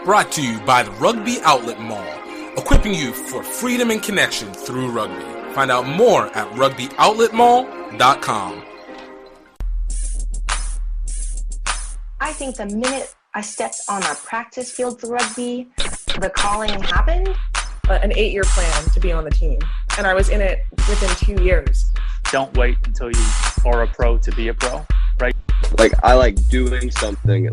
Brought to you by the Rugby Outlet Mall, equipping you for freedom and connection through rugby. Find out more at rugbyoutletmall.com. I think the minute I stepped on a practice field for rugby, the calling happened. An 8-year plan to be on the team, and I was in it within 2 years. Don't wait until you are a pro to be a pro, right? Like, I like doing something,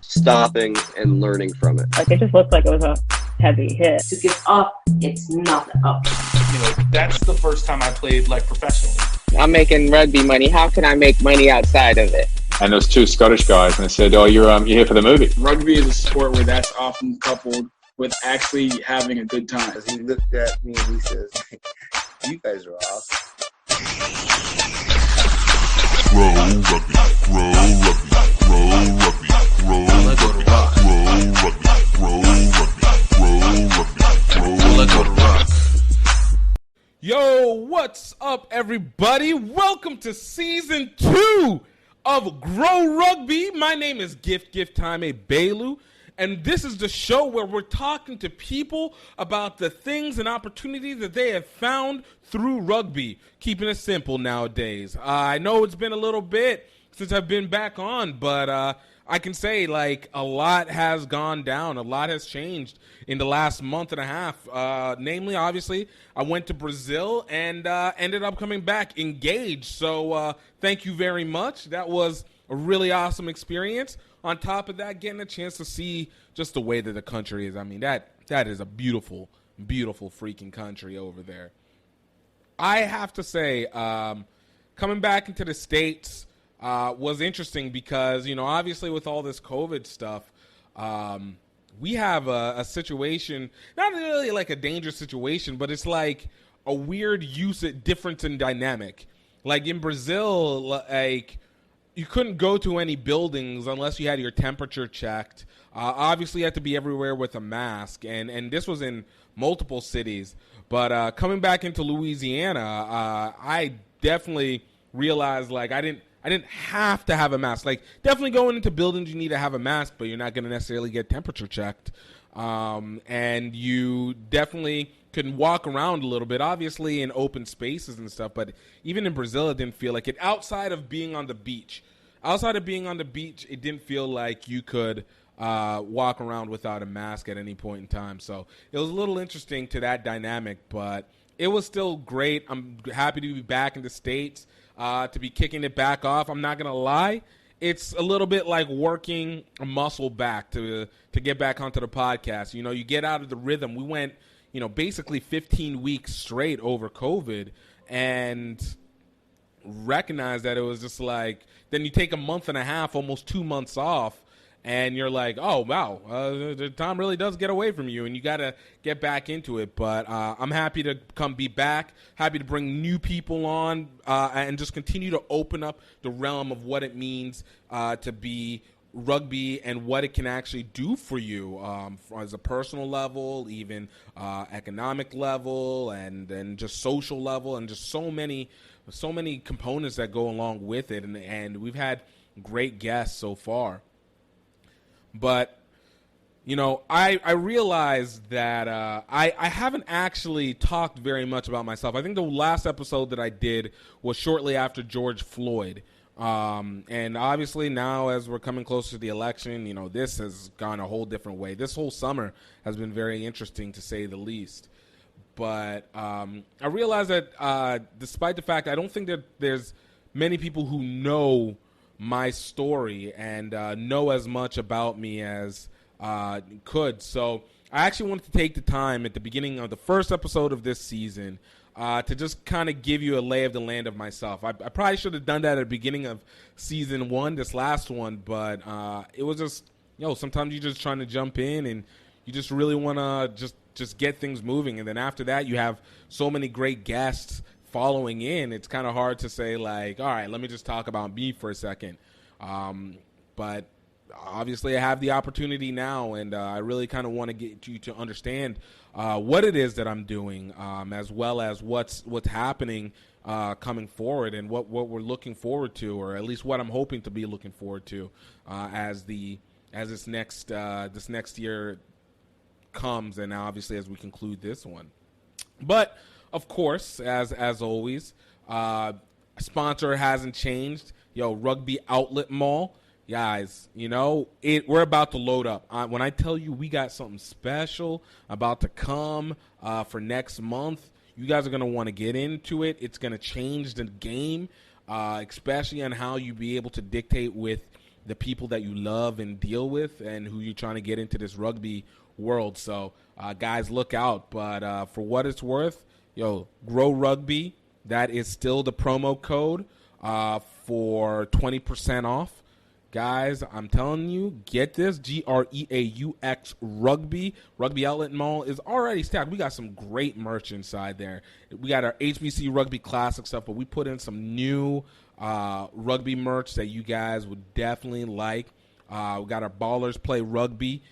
stopping and learning from it. Like, it just looked like it was a heavy hit. To give up, it's not up. You know, that's the first time I played like professionally. I'm making rugby money. How can I make money outside of it? And there's two Scottish guys, and they said, "Oh, you're here for the movie." Rugby is a sport where that's often coupled with actually having a good time. He looked at me and he says, "You guys are awesome." Grow rugby, grow rugby, grow rugby, grow rugby, grow rugby. Yo, what's up, everybody? Welcome to season 2 of Groux Rugby. My name is GiftTime Egbelu, and this is the show where we're talking to people about the things and opportunities that they have found through rugby. Keeping it simple nowadays. I know it's been a little bit since I've been back on, but I can say, like, a lot has gone down. A lot has changed in the last month and a half. Namely, obviously, I went to Brazil and ended up coming back engaged. So thank you very much. That was a really awesome experience. On top of that, getting a chance to see just the way that the country is. I mean, that is a beautiful, beautiful freaking country over there. I have to say, coming back into the States was interesting because, you know, obviously with all this COVID stuff, we have a situation, not really like a dangerous situation, but it's like a weird difference in dynamic. Like in Brazil, like, you couldn't go to any buildings unless you had your temperature checked. Obviously, you had to be everywhere with a mask, and this was in multiple cities. But coming back into Louisiana, I definitely realized, like, I didn't have to have a mask. Like, definitely going into buildings, you need to have a mask, but you're not going to necessarily get temperature checked. And you definitely can walk around a little bit, obviously in open spaces and stuff. But even in Brazil, it didn't feel like it. Outside of being on the beach, it didn't feel like you could walk around without a mask at any point in time. So it was a little interesting to that dynamic, but it was still great. I'm happy to be back in the States. To be kicking it back off. I'm not going to lie. It's a little bit like working a muscle back to get back onto the podcast. You know, you get out of the rhythm. We went, you know, basically 15 weeks straight over COVID and recognized that it was just like, then you take a month and a half, almost 2 months off, and you're like, oh, wow, the time really does get away from you, and you got to get back into it. But I'm happy to be back, happy to bring new people on, and just continue to open up the realm of what it means to be rugby and what it can actually do for you as a personal level, even economic level, and just social level, and just so many components that go along with it. And we've had great guests so far. But, you know, I realized that I haven't actually talked very much about myself. I think the last episode that I did was shortly after George Floyd. And obviously now as we're coming closer to the election, you know, this has gone a whole different way. This whole summer has been very interesting, to say the least. But I realized that despite the fact I don't think that there's many people who know my story and know as much about me as could. So I actually wanted to take the time at the beginning of the first episode of this season to just kind of give you a lay of the land of myself. I probably should have done that at the beginning of season 1, this last one, but it was just, you know, sometimes you're just trying to jump in and you just really want to just get things moving. And then after that, you have so many great guests following in, it's kind of hard to say, like, all right, let me just talk about me for a second. But obviously I have the opportunity now, and I really kind of want to get you to understand what it is that I'm doing, as well as what's happening coming forward, and what we're looking forward to, or at least what I'm hoping to be looking forward to as the as this next year comes, and obviously as we conclude this one. But of course, as always, sponsor hasn't changed. Rugby Outlet Mall. Guys, we're about to load up. When I tell you we got something special about to come for next month, you guys are going to want to get into it. It's going to change the game, especially on how you be able to dictate with the people that you love and deal with and who you're trying to get into this rugby world. So, guys, look out. But for what it's worth, Grow Rugby, that is still the promo code for 20% off. Guys, I'm telling you, get this, GREAUX Rugby. Rugby Outlet Mall is already stacked. We got some great merch inside there. We got our HBC Rugby Classic stuff, but we put in some new rugby merch that you guys would definitely like. We got our Ballers Play Rugby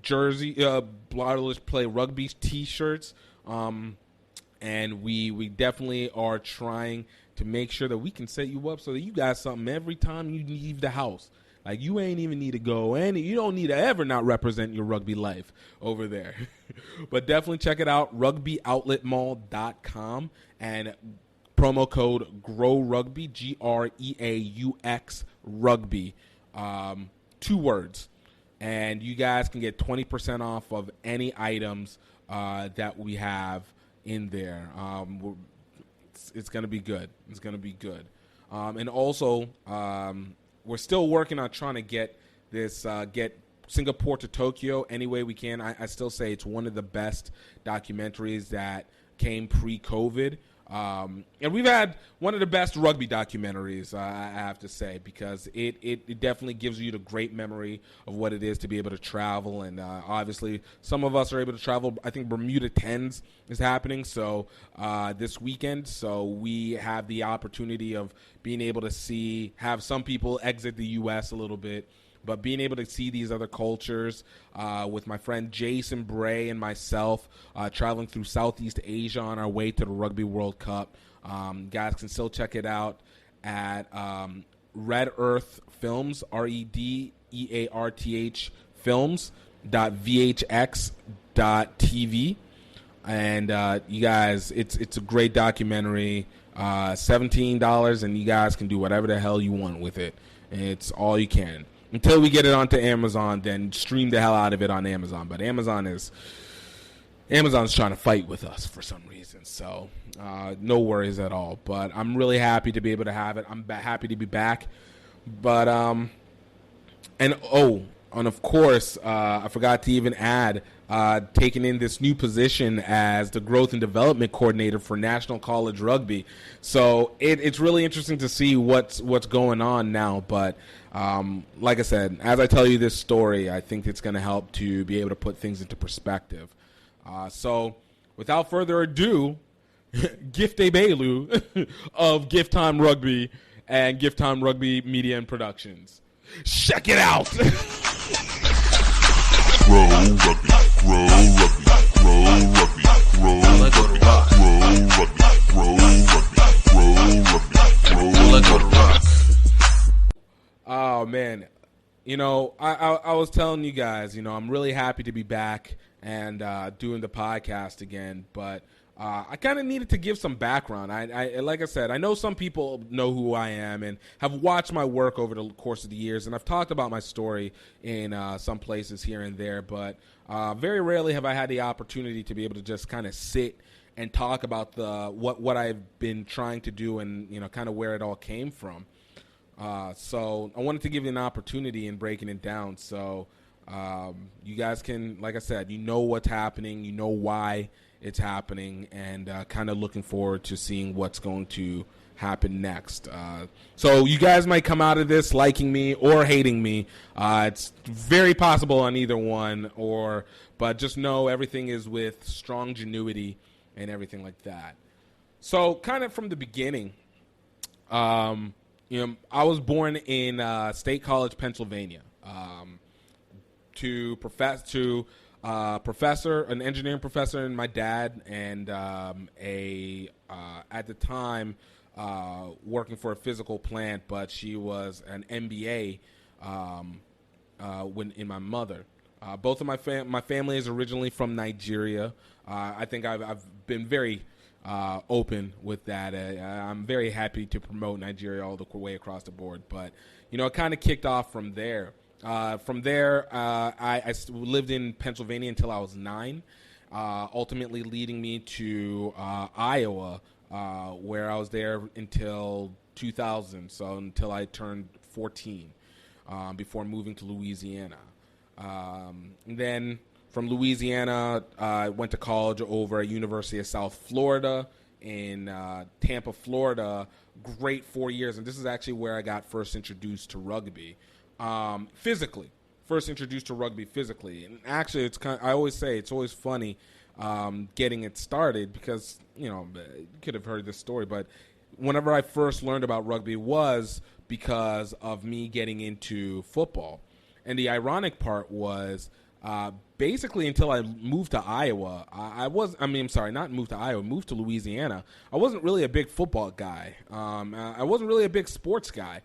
jersey, Ballers Play Rugby T-shirts, and we definitely are trying to make sure that we can set you up so that you got something every time you leave the house. Like, you ain't even need to go you don't need to ever not represent your rugby life over there. But definitely check it out, rugbyoutletmall.com, and promo code Grow Rugby, GREAUX Rugby, 2 words. And you guys can get 20% off of any items that we have in there. It's going to be good. It's going to be good. And also, we're still working on trying to get this, get Singapore to Tokyo any way we can. I still say it's one of the best documentaries that came pre-COVID. And we've had one of the best rugby documentaries, I have to say, because it definitely gives you the great memory of what it is to be able to travel. And obviously, some of us are able to travel. I think Bermuda 10s is happening this weekend. So we have the opportunity of being able to have some people exit the U.S. a little bit, but being able to see these other cultures with my friend Jason Bray and myself traveling through Southeast Asia on our way to the Rugby World Cup. Guys can still check it out at Red Earth Films, REDEARTH films.vhx.tv. And you guys, it's a great documentary, $17, and you guys can do whatever the hell you want with it. It's all you can. Until we get it onto Amazon, then stream the hell out of it on Amazon. But Amazon's trying to fight with us for some reason. So no worries at all. But I'm really happy to be able to have it. I'm happy to be back. But and of course, I forgot to even add, taking in this new position as the growth and development coordinator for National College Rugby. So it's really interesting to see what's going on now. But like I said, as I tell you this story, I think it's going to help to be able to put things into perspective. So without further ado, Gift Egbelu of GiftTime Rugby and GiftTime Rugby Media and Productions. Check it out! Grow Rugby, Grow Rugby, Grow Rugby, Grow Rugby, Grow Rugby, Grow Rugby, Grow Rugby. Oh, man. I was telling you guys, I'm really happy to be back and doing the podcast again, but I kind of needed to give some background. I like I said, I know some people know who I am and have watched my work over the course of the years, and I've talked about my story in some places here and there, but very rarely have I had the opportunity to be able to just kind of sit and talk about what I've been trying to do and kind of where it all came from. So I wanted to give you an opportunity in breaking it down. So you guys can, like I said, what's happening, why it's happening, and kind of looking forward to seeing what's going to happen next. So you guys might come out of this liking me or hating me. It's very possible on either one, but just know everything is with strong genuity and everything like that. So kind of from the beginning, I was born in State College, Pennsylvania, to an engineering professor, and my dad, and at the time working for a physical plant, but she was an MBA when in my mother. Both of my family is originally from Nigeria. I think I've been very open with that. I'm very happy to promote Nigeria all the way across the board. But, it kind of kicked off from there. From there, I lived in Pennsylvania until I was 9, ultimately leading me to Iowa, where I was there until 2000, so until I turned 14, before moving to Louisiana. Then from Louisiana, I went to college over at University of South Florida in Tampa, Florida. Great 4 years, and this is actually where I got first introduced to rugby, physically. First introduced to rugby physically, and actually, I always say it's always funny getting it started because you could have heard this story, but whenever I first learned about rugby was because of me getting into football. And the ironic part was basically until I moved to Iowa, moved to Louisiana, I wasn't really a big football guy. I wasn't really a big sports guy.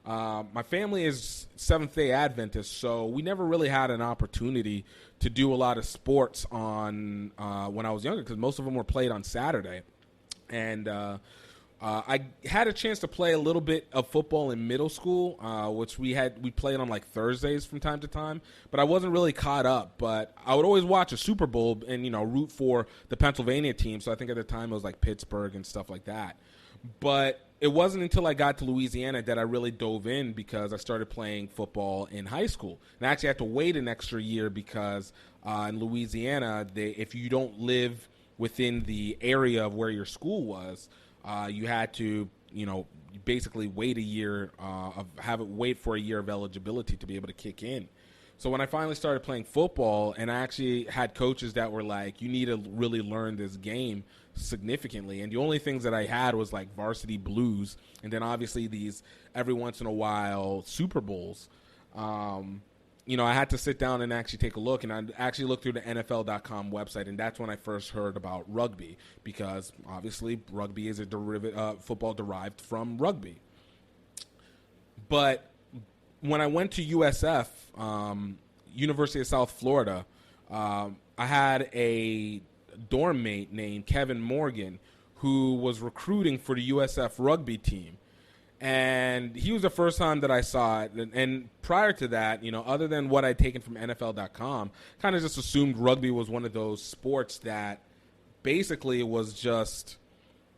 My family is Seventh-day Adventist, so we never really had an opportunity to do a lot of sports on when I was younger because most of them were played on Saturday. And I had a chance to play a little bit of football in middle school, which we played on like Thursdays from time to time, but I wasn't really caught up. But I would always watch a Super Bowl and root for the Pennsylvania team. So I think at the time it was like Pittsburgh and stuff like that. But it wasn't until I got to Louisiana that I really dove in because I started playing football in high school. And I actually had to wait an extra year because in Louisiana, if you don't live within the area of where your school was, you had to, basically wait a year wait for a year of eligibility to be able to kick in. So when I finally started playing football, and I actually had coaches that were like, you need to really learn this game significantly. And the only things that I had was like varsity blues, and then obviously these every once in a while Super Bowls. I had to sit down and actually take a look, and I actually looked through the NFL.com website, and that's when I first heard about rugby because obviously rugby is a football derived from rugby. But when I went to USF, University of South Florida, I had a dorm mate named Kevin Morgan who was recruiting for the USF rugby team. And he was the first time that I saw it. And prior to that, other than what I'd taken from NFL.com, kind of just assumed rugby was one of those sports that basically was just,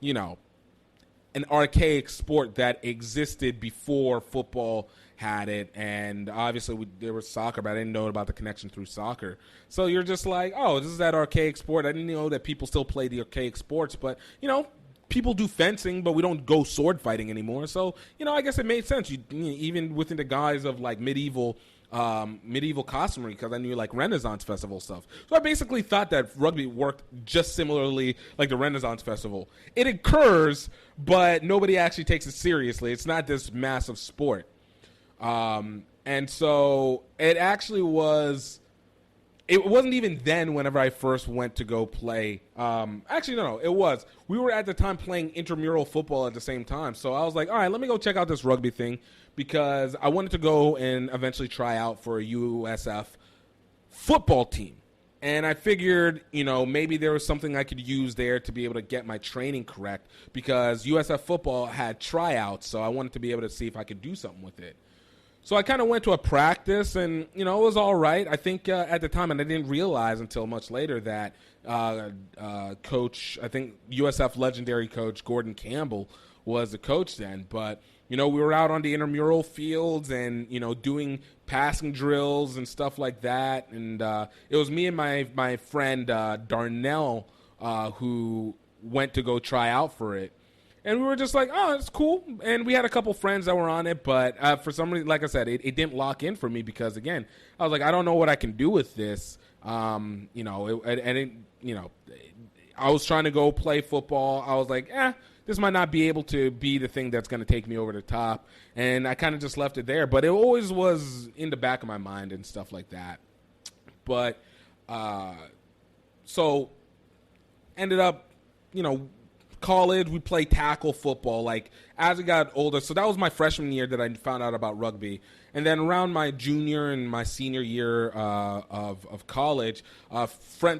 an archaic sport that existed before football had it. And obviously there was soccer, but I didn't know about the connection through soccer. So you're just like, oh, this is that archaic sport. I didn't know that people still play the archaic sports, but, people do fencing, but we don't go sword fighting anymore. So, I guess it made sense. Even within the guise of like medieval costumery, because I knew like Renaissance Festival stuff. So I basically thought that rugby worked just similarly like the Renaissance Festival. It occurs, but nobody actually takes it seriously. It's not this massive sport. And so it actually was. It wasn't even then whenever I first went to go play. It was. We were at the time playing intramural football at the same time. So I was like, all right, let me go check out this rugby thing because I wanted to go and eventually try out for a USF football team. And I figured, maybe there was something I could use there to be able to get my training correct because USF football had tryouts. So I wanted to be able to see if I could do something with it. So I kind of went to a practice, and, it was all right. I think at the time, and I didn't realize until much later that coach, I think USF legendary coach Gordon Campbell was the coach then. But, we were out on the intramural fields and, doing passing drills and stuff like that. And it was me and my friend Darnell who went to go try out for it. And we were just like, oh, it's cool. And we had a couple friends that were on it. But for some reason, like I said, it didn't lock in for me because, again, I was like, I don't know what I can do with this. I was trying to go play football. I was like, this might not be able to be the thing that's going to take me over the top. And I kind of just left it there. But it always was in the back of my mind and stuff like that. But so ended up, college, we played tackle football. Like, as I got older, so that was my freshman year that I found out about rugby. And then around my junior and my senior year of college,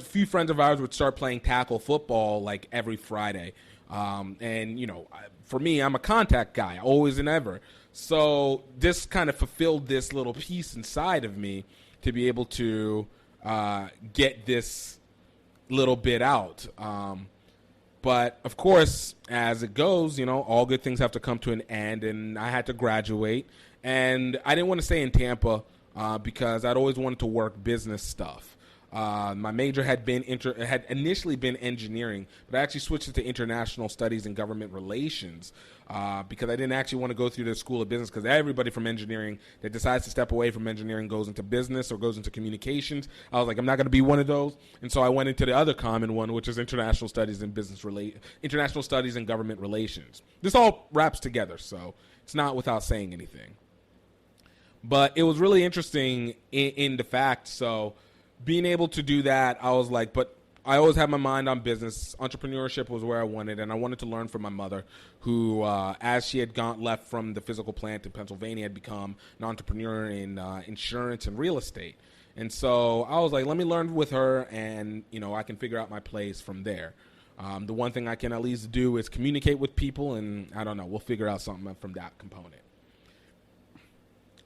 few friends of ours would start playing tackle football like every Friday. And, you know, for me, I'm a contact guy, always and ever. So this kind of fulfilled this little piece inside of me to be able to get this little bit out. But, of course, as it goes, you know, all good things have to come to an end, and I had to graduate. And I didn't want to stay in Tampa because I'd always wanted to work business stuff. My major had initially been engineering, but I actually switched it to international studies and government relations because I didn't actually want to go through the school of business, because everybody from engineering that decides to step away from engineering goes into business or goes into communications. I was like, I'm not going to be one of those, and so I went into the other common one, which is international studies and international studies and government relations. This all wraps together, so it's not without saying anything. But it was really interesting in the fact, so being able to do that, I was like, but I always had my mind on business. Entrepreneurship was where I wanted, and I wanted to learn from my mother, who, as she had left from the physical plant in Pennsylvania, had become an entrepreneur in insurance and real estate. And so I was like, let me learn with her, and, you know, I can figure out my place from there. The one thing I can at least do is communicate with people, and I don't know, we'll figure out something from that component.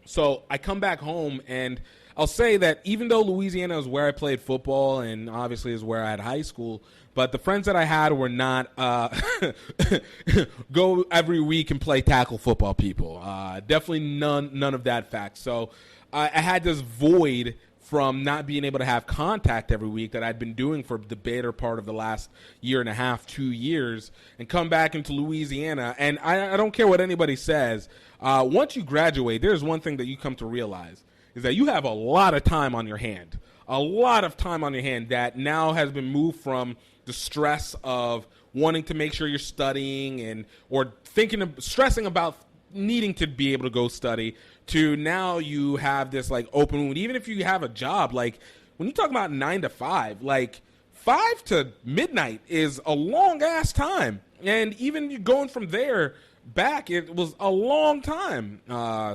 So I come back home, and I'll say that even though Louisiana is where I played football and obviously is where I had high school, but the friends that I had were not go every week and play tackle football people. Definitely none of that fact. So I had this void from not being able to have contact every week that I'd been doing for the better part of the last year and a half, 2 years, and come back into Louisiana. And I don't care what anybody says. Once you graduate, there's one thing that you come to realize, is that you have a lot of time on your hand. A lot of time on your hand that now has been moved from the stress of wanting to make sure you're studying or stressing about needing to be able to go study, to now you have this like open wound. Even if you have a job, like when you talk about 9 to 5, like 5 to midnight is a long ass time. And even going from there back, it was a long time.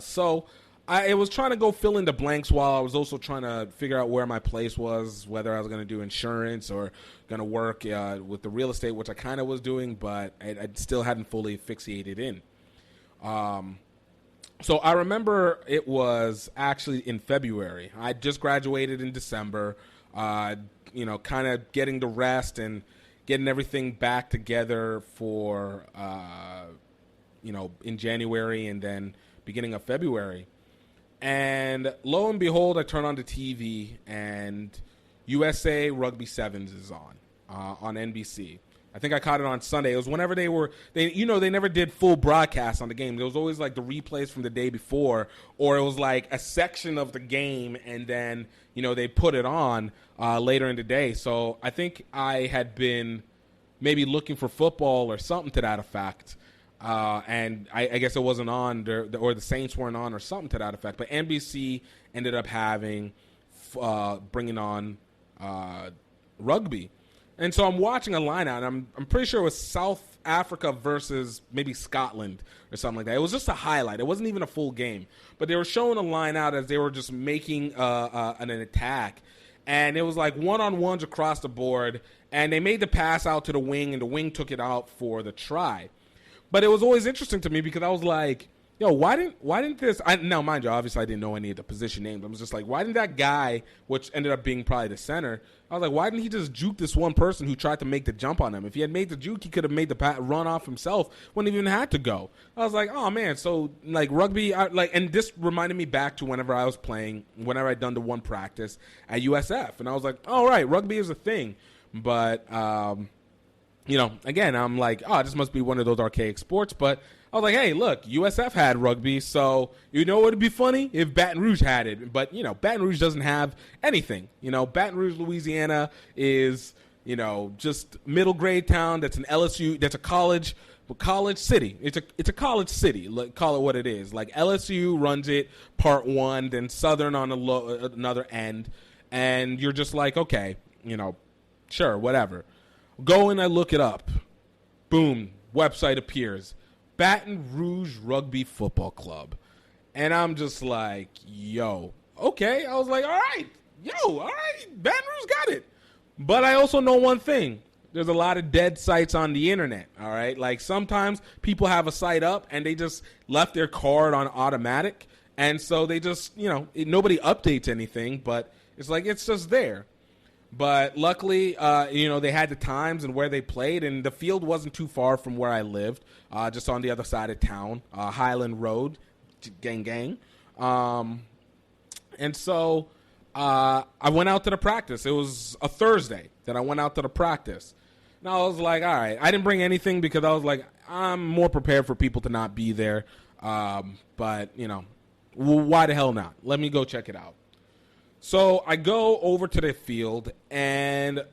So I was trying to go fill in the blanks while I was also trying to figure out where my place was, whether I was going to do insurance or going to work with the real estate, which I kind of was doing, but I still hadn't fully fixated in. So I remember it was actually in February. I just graduated in December, you know, kind of getting the rest and getting everything back together for, you know, in January and then beginning of February. And lo and behold, I turn on the TV and USA Rugby Sevens is on NBC. I think I caught it on Sunday. It was whenever they never did full broadcasts on the game. There was always like the replays from the day before, or it was like a section of the game, and then, you know, they put it on later in the day. So I think I had been maybe looking for football or something to that effect. And I guess it wasn't on, or the Saints weren't on, or something to that effect. But NBC ended up bringing on rugby. And so I'm watching a line out, and I'm pretty sure it was South Africa versus maybe Scotland or something like that. It was just a highlight. It wasn't even a full game. But they were showing a line out as they were just making an attack. And it was like one-on-ones across the board. And they made the pass out to the wing, and the wing took it out for the try. But it was always interesting to me because I was like, yo, why didn't this... Now, mind you, obviously I didn't know any of the position names. I was just like, why didn't that guy, which ended up being probably the center, I was like, why didn't he just juke this one person who tried to make the jump on him? If he had made the juke, he could have made the run off himself, wouldn't even have to go. I was like, oh, man, so, like, rugby... and this reminded me back to whenever I was playing, whenever I'd done the one practice at USF. And I was like, all right, rugby is a thing. But... you know, again, I'm like, oh, this must be one of those archaic sports. But I was like, hey, look, USF had rugby, so you know what would be funny? If Baton Rouge had it. But, you know, Baton Rouge doesn't have anything. You know, Baton Rouge, Louisiana is, you know, just middle grade town that's an LSU, that's a college city. It's a college city, call it what it is. Like LSU runs it, part one, then Southern on another end. And you're just like, okay, you know, sure, whatever. Go and I look it up. boom, website appears. Baton Rouge Rugby Football Club. And I'm just like, yo, okay. I was like, all right, Baton Rouge got it. But I also know one thing. There's a lot of dead sites on the internet, all right? Like sometimes people have a site up and they just left their card on automatic. And so they just, nobody updates anything, but it's like it's just there. But luckily, they had the times and where they played, and the field wasn't too far from where I lived, just on the other side of town, Highland Road, gang. And so I went out to the practice. It was a Thursday that I went out to the practice. And I was like, all right. I didn't bring anything because I was like, I'm more prepared for people to not be there. But, why the hell not? Let me go check it out. So I go over to the field, and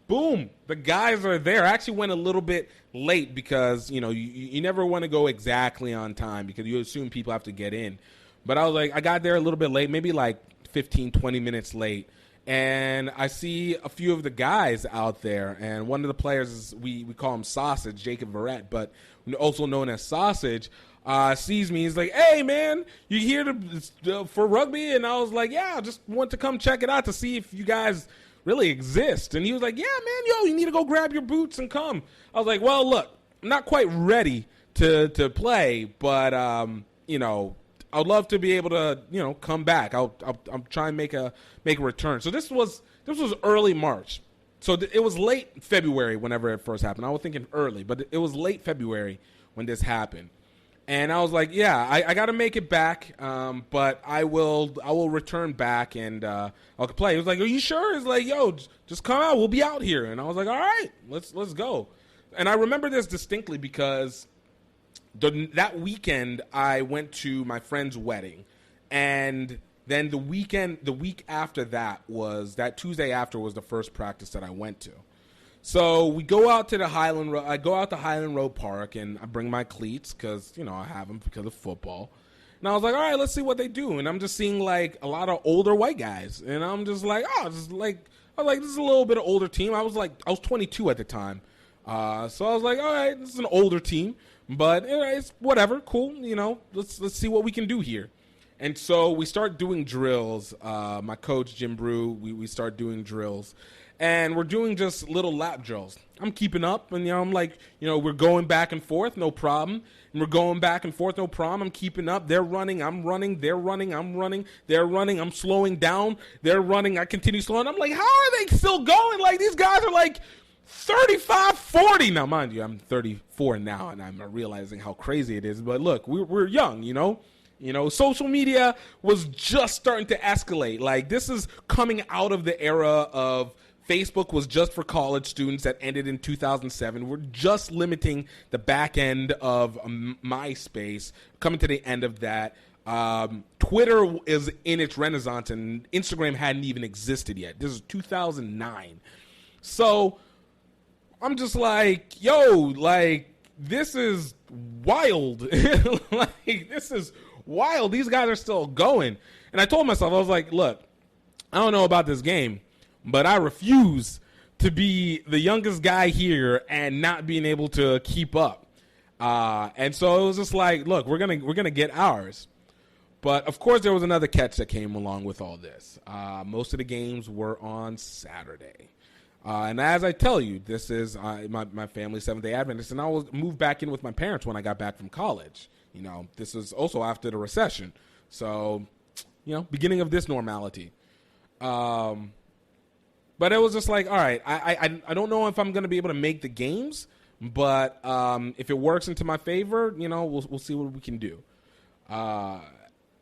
boom, the guys are there. I actually went a little bit late because, you never want to go exactly on time because you assume people have to get in. But I was like, I got there a little bit late, maybe like 15, 20 minutes late. And I see a few of the guys out there, and one of the players, is, we call him Sausage, Jacob Verrett, but also known as Sausage, sees me. He's like, hey, man, you here for rugby? And I was like, yeah, I just want to come check it out to see if you guys really exist. And he was like, yeah, man, you need to go grab your boots and come. I was like, well, look, I'm not quite ready to play, but, I'd love to be able to, come back. I'm trying to make a return. So this was early March. So it was late February whenever it first happened. I was thinking early, but it was late February when this happened. And I was like, yeah, I got to make it back, but I will return back and I'll play. He was like, are you sure? He's like, yo, just come out. We'll be out here. And I was like, all right, let's go. And I remember this distinctly because that weekend I went to my friend's wedding, and then the week after that Tuesday after was the first practice that I went to. So we go out to I go out to Highland Road Park, and I bring my cleats because, I have them because of football. And I was like, all right, let's see what they do. And I'm just seeing like a lot of older white guys, and I'm just like, this is a little bit of older team. I was 22 at the time. So I was like, all right, this is an older team. But it's whatever, cool. Let's see what we can do here. And so we start doing drills. My coach Jim Brew, we start doing drills, and we're doing just little lap drills. I'm keeping up, and I'm like, we're going back and forth, no problem. And we're going back and forth, no problem. I'm keeping up. They're running, I'm running. They're running, I'm running. They're running, I'm slowing down. They're running, I continue slowing. I'm like, how are they still going? Like these guys are like 35, 40. Now, mind you, I'm 34 now, and I'm realizing how crazy it is. But look, we're young, social media was just starting to escalate. Like, this is coming out of the era of Facebook was just for college students that ended in 2007. We're just limiting the back end of MySpace, coming to the end of that. Twitter is in its renaissance, and Instagram hadn't even existed yet. This is 2009. So I'm just like, yo, like, this is wild. Like, this is wild. These guys are still going. And I told myself, I was like, look, I don't know about this game, but I refuse to be the youngest guy here and not being able to keep up. And so it was just like, look, we're gonna get ours. But of course, there was another catch that came along with all this. Most of the games were on Saturday. And as I tell you, this is my family's Seventh-day Adventist, and I was moved back in with my parents when I got back from college. This is also after the recession. So, beginning of this normality. But it was just like, all right, I don't know if I'm going to be able to make the games, but if it works into my favor, we'll see what we can do.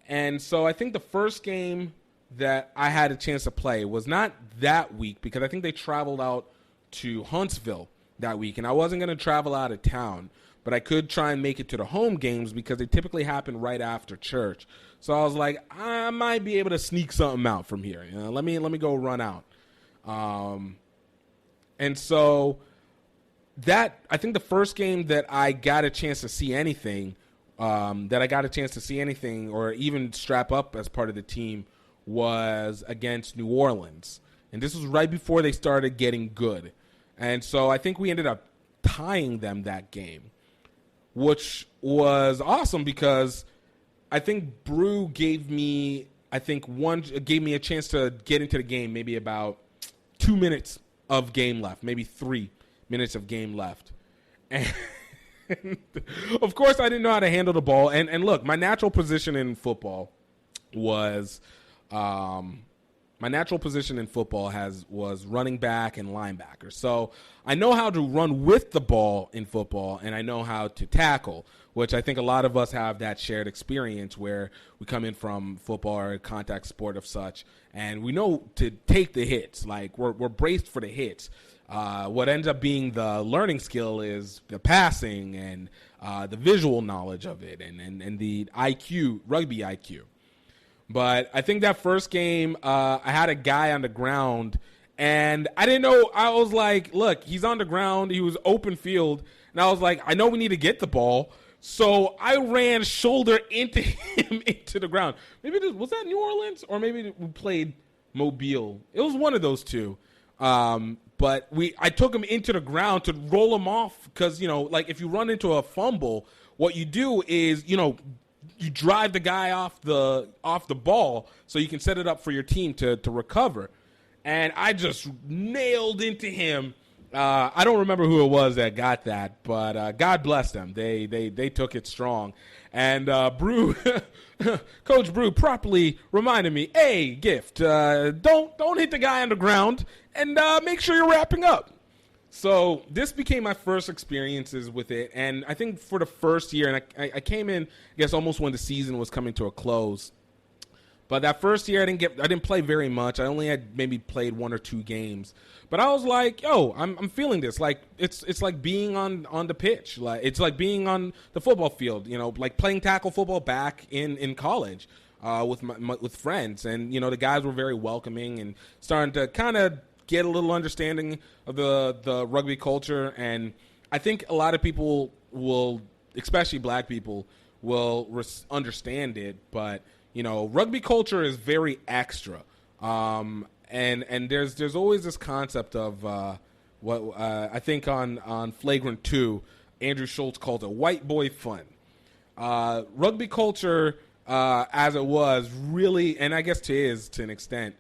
And so I think the first game that I had a chance to play was not that week because I think they traveled out to Huntsville that week, and I wasn't going to travel out of town, but I could try and make it to the home games because they typically happen right after church. So I was like, I might be able to sneak something out from here. Let me go run out. And so that, I think the first game that I got a chance to see anything, or even strap up as part of the team, was against New Orleans. And this was right before they started getting good. And so I think we ended up tying them that game, which was awesome because I think Brew gave me a chance to get into the game maybe about 2 minutes of game left, maybe 3 minutes of game left. And of course, I didn't know how to handle the ball. And look, my natural position in football was was running back and linebacker. So I know how to run with the ball in football, and I know how to tackle, which I think a lot of us have that shared experience where we come in from football or contact sport of such, and we know to take the hits. Like we're braced for the hits. What ends up being the learning skill is the passing and the visual knowledge of it and the IQ, rugby IQ. But I think that first game, I had a guy on the ground, and I didn't know. I was like, look, he's on the ground. He was open field. And I was like, I know we need to get the ball. So I ran shoulder into him into the ground. Maybe was that New Orleans, or maybe we played Mobile. It was one of those two. But I took him into the ground to roll him off because, like if you run into a fumble, what you do is, you drive the guy off the ball so you can set it up for your team to recover. And I just nailed into him. I don't remember who it was that got that, but God bless them. They took it strong. And Brew, Coach Brew properly reminded me, hey, Gift, don't hit the guy on the ground, and make sure you're wrapping up. So this became my first experiences with it, and I think for the first year, and I came in, I guess, almost when the season was coming to a close. But that first year, I didn't play very much. I only had maybe played 1 or 2 games. But I was like, yo, I'm feeling this. Like it's like being on the pitch. Like it's like being on the football field. Like playing tackle football back in college with friends, and the guys were very welcoming and starting to kind of get a little understanding of the rugby culture. And I think a lot of people will, especially black people, will understand it. But, rugby culture is very extra. And there's always this concept of what I think on Flagrant 2, Andrew Schultz called it white boy fun. Rugby culture, as it was, really, and I guess to an extent,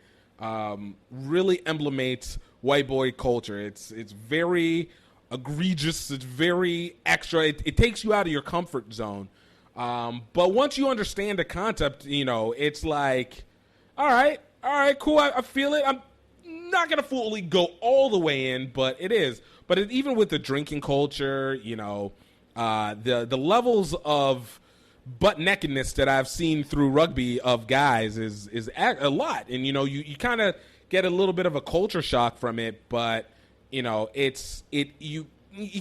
really emblemates white boy culture. It's very egregious. It's very extra. It takes you out of your comfort zone. But once you understand the concept, it's like, all right, cool. I feel it. I'm not going to fully go all the way in, but it is. But even with the drinking culture, the levels of butt nakedness that I've seen through rugby of guys is a lot. And, you kind of get a little bit of a culture shock from it, but, you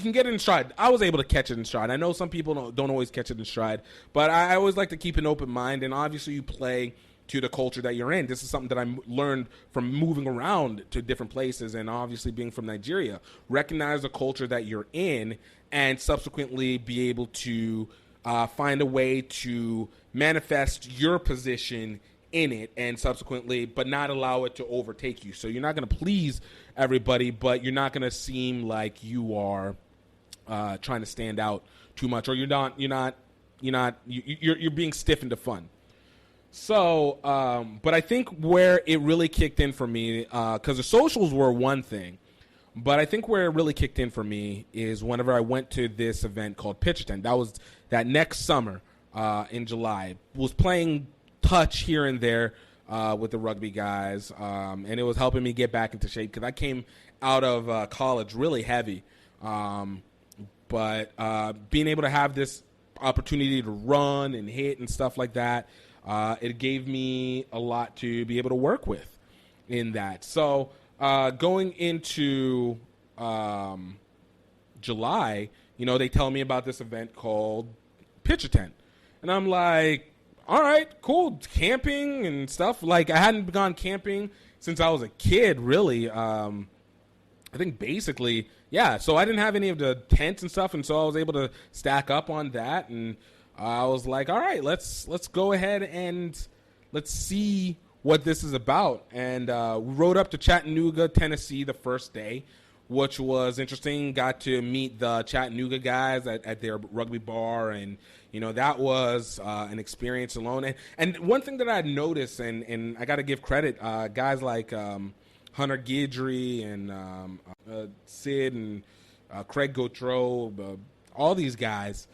can get it in stride. I was able to catch it in stride. I know some people don't always catch it in stride, but I always like to keep an open mind, and obviously you play to the culture that you're in. This is something that I learned from moving around to different places, and obviously being from Nigeria. Recognize the culture that you're in, and subsequently be able to find a way to manifest your position in it, and subsequently, but not allow it to overtake you. So you're not going to please everybody, but you're not going to seem like you are trying to stand out too much, or you're being stiff into fun. So, but I think where it really kicked in for me, because the socials were one thing, but I think where it really kicked in for me is whenever I went to this event called Pitcherton. That was that next summer in July. Was playing touch here and there with the rugby guys, and it was helping me get back into shape because I came out of college really heavy. But being able to have this opportunity to run and hit and stuff like that, it gave me a lot to be able to work with in that. So going into July, they tell me about this event called Pitcherton. And I'm like, all right, cool, camping and stuff. Like, I hadn't gone camping since I was a kid, really. I think basically, yeah. So I didn't have any of the tents and stuff, and so I was able to stack up on that. And I was like, all right, let's go ahead and let's see what this is about. And we rode up to Chattanooga, Tennessee the first day, which was interesting. Got to meet the Chattanooga guys at their rugby bar, and that was an experience alone. And one thing that I noticed, and I got to give credit, guys like Hunter Guidry and Sid and Craig Gautreau, all these guys,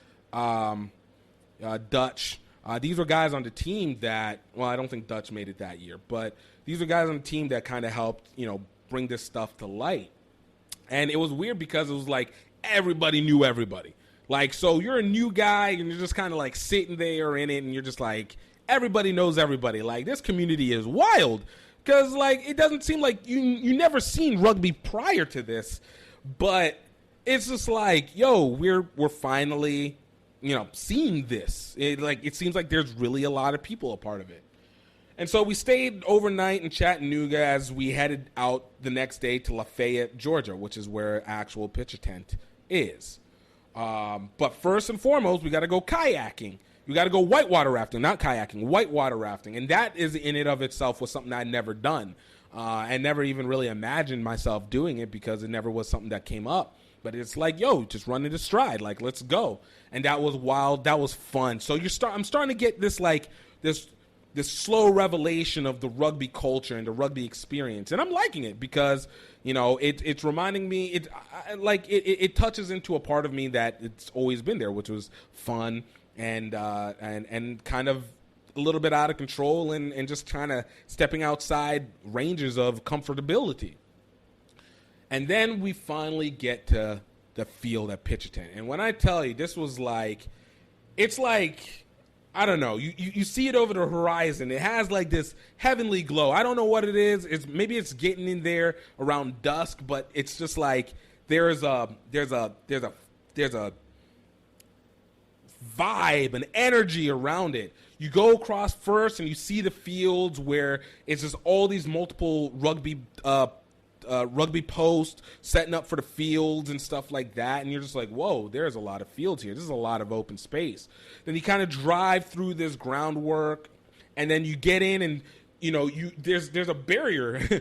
Dutch. These were guys on the team that, well, I don't think Dutch made it that year, but these were guys on the team that kind of helped, bring this stuff to light. And it was weird because it was like everybody knew everybody. Like, so you're a new guy and you're just kind of like sitting there in it and you're just like, everybody knows everybody. Like, this community is wild because, like, it doesn't seem like you never seen rugby prior to this, but it's just like, yo, we're finally, seeing this. It seems like there's really a lot of people a part of it. And so we stayed overnight in Chattanooga as we headed out the next day to Lafayette, Georgia, which is where actual Pitcher Tent is. But first and foremost, we got to go kayaking. You got to go whitewater rafting, not kayaking, whitewater rafting. And that is in and of itself was something I'd never done. And never even really imagined myself doing it because it never was something that came up. But it's like, yo, just run into stride. Like, let's go. And that was wild. That was fun. So I'm starting to get this, like, this slow revelation of the rugby culture and the rugby experience. And I'm liking it because, it's reminding me, it touches into a part of me that it's always been there, which was fun and kind of a little bit out of control and just kind of stepping outside ranges of comfortability. And then we finally get to the field at Pitcher Tent. And when I tell you, this was like, it's like, I don't know, you see it over the horizon. It has like this heavenly glow. I don't know what it is. Maybe it's getting in there around dusk, but it's just like there's a vibe, an energy around it. You go across first and you see the fields where it's just all these multiple rugby posts setting up for the fields and stuff like that, and you're just like, whoa, there's a lot of fields here. This is a lot of open space. Then you kind of drive through this groundwork, and then you get in, and there's a barrier.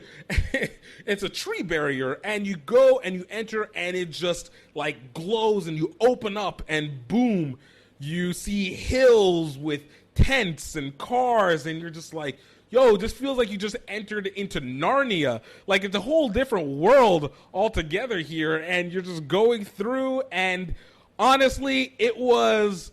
It's a tree barrier, and you go and you enter, and it just like glows, and you open up, and boom, you see hills with tents and cars, and you're just like, yo, this feels like you just entered into Narnia. Like, it's a whole different world altogether here, and you're just going through, and honestly, it was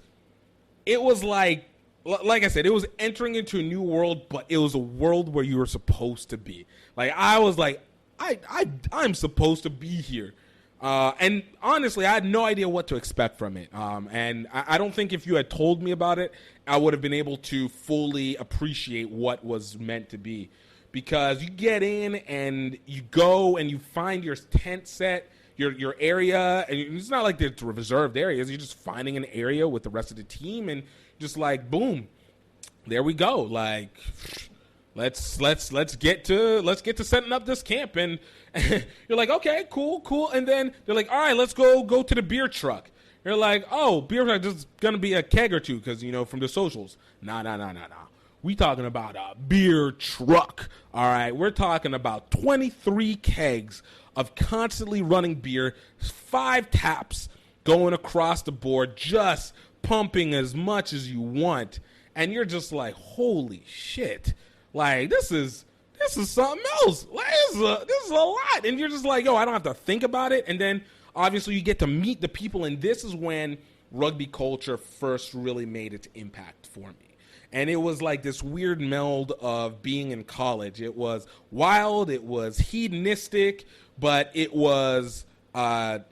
like I said, it was entering into a new world, but it was a world where you were supposed to be. Like, I was like, I'm supposed to be here. And honestly, I had no idea what to expect from it. And I don't think if you had told me about it, I would have been able to fully appreciate what was meant to be. Because you get in and you go and you find your tent set, your area, and it's not like there's reserved areas. You're just finding an area with the rest of the team and just like, boom, there we go. Like, let's get to setting up this camp. And you're like, okay, cool. And then they're like, all right, let's go to the beer truck. You're like, oh, beer truck, this is going to be a keg or two because, from the socials. Nah. We talking about a beer truck, all right? We're talking about 23 kegs of constantly running beer, 5 taps going across the board, just pumping as much as you want. And you're just like, holy shit. Like, this is something else. Like, this is a lot. And you're just like, yo, I don't have to think about it. And then obviously you get to meet the people, and this is when rugby culture first really made its impact for me. And it was like this weird meld of being in college. It was wild, it was hedonistic, but it was kind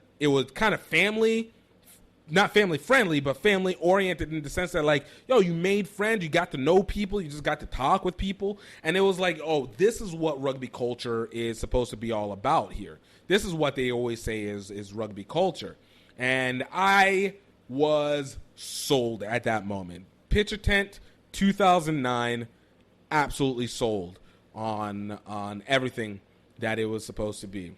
of family, not family friendly, but family oriented in the sense that, like, yo, you made friends, you got to know people, you just got to talk with people. And it was like, oh, this is what rugby culture is supposed to be all about here. This is what they always say is rugby culture. And I was sold at that moment. Pitcher Tent 2009, absolutely sold on everything that it was supposed to be.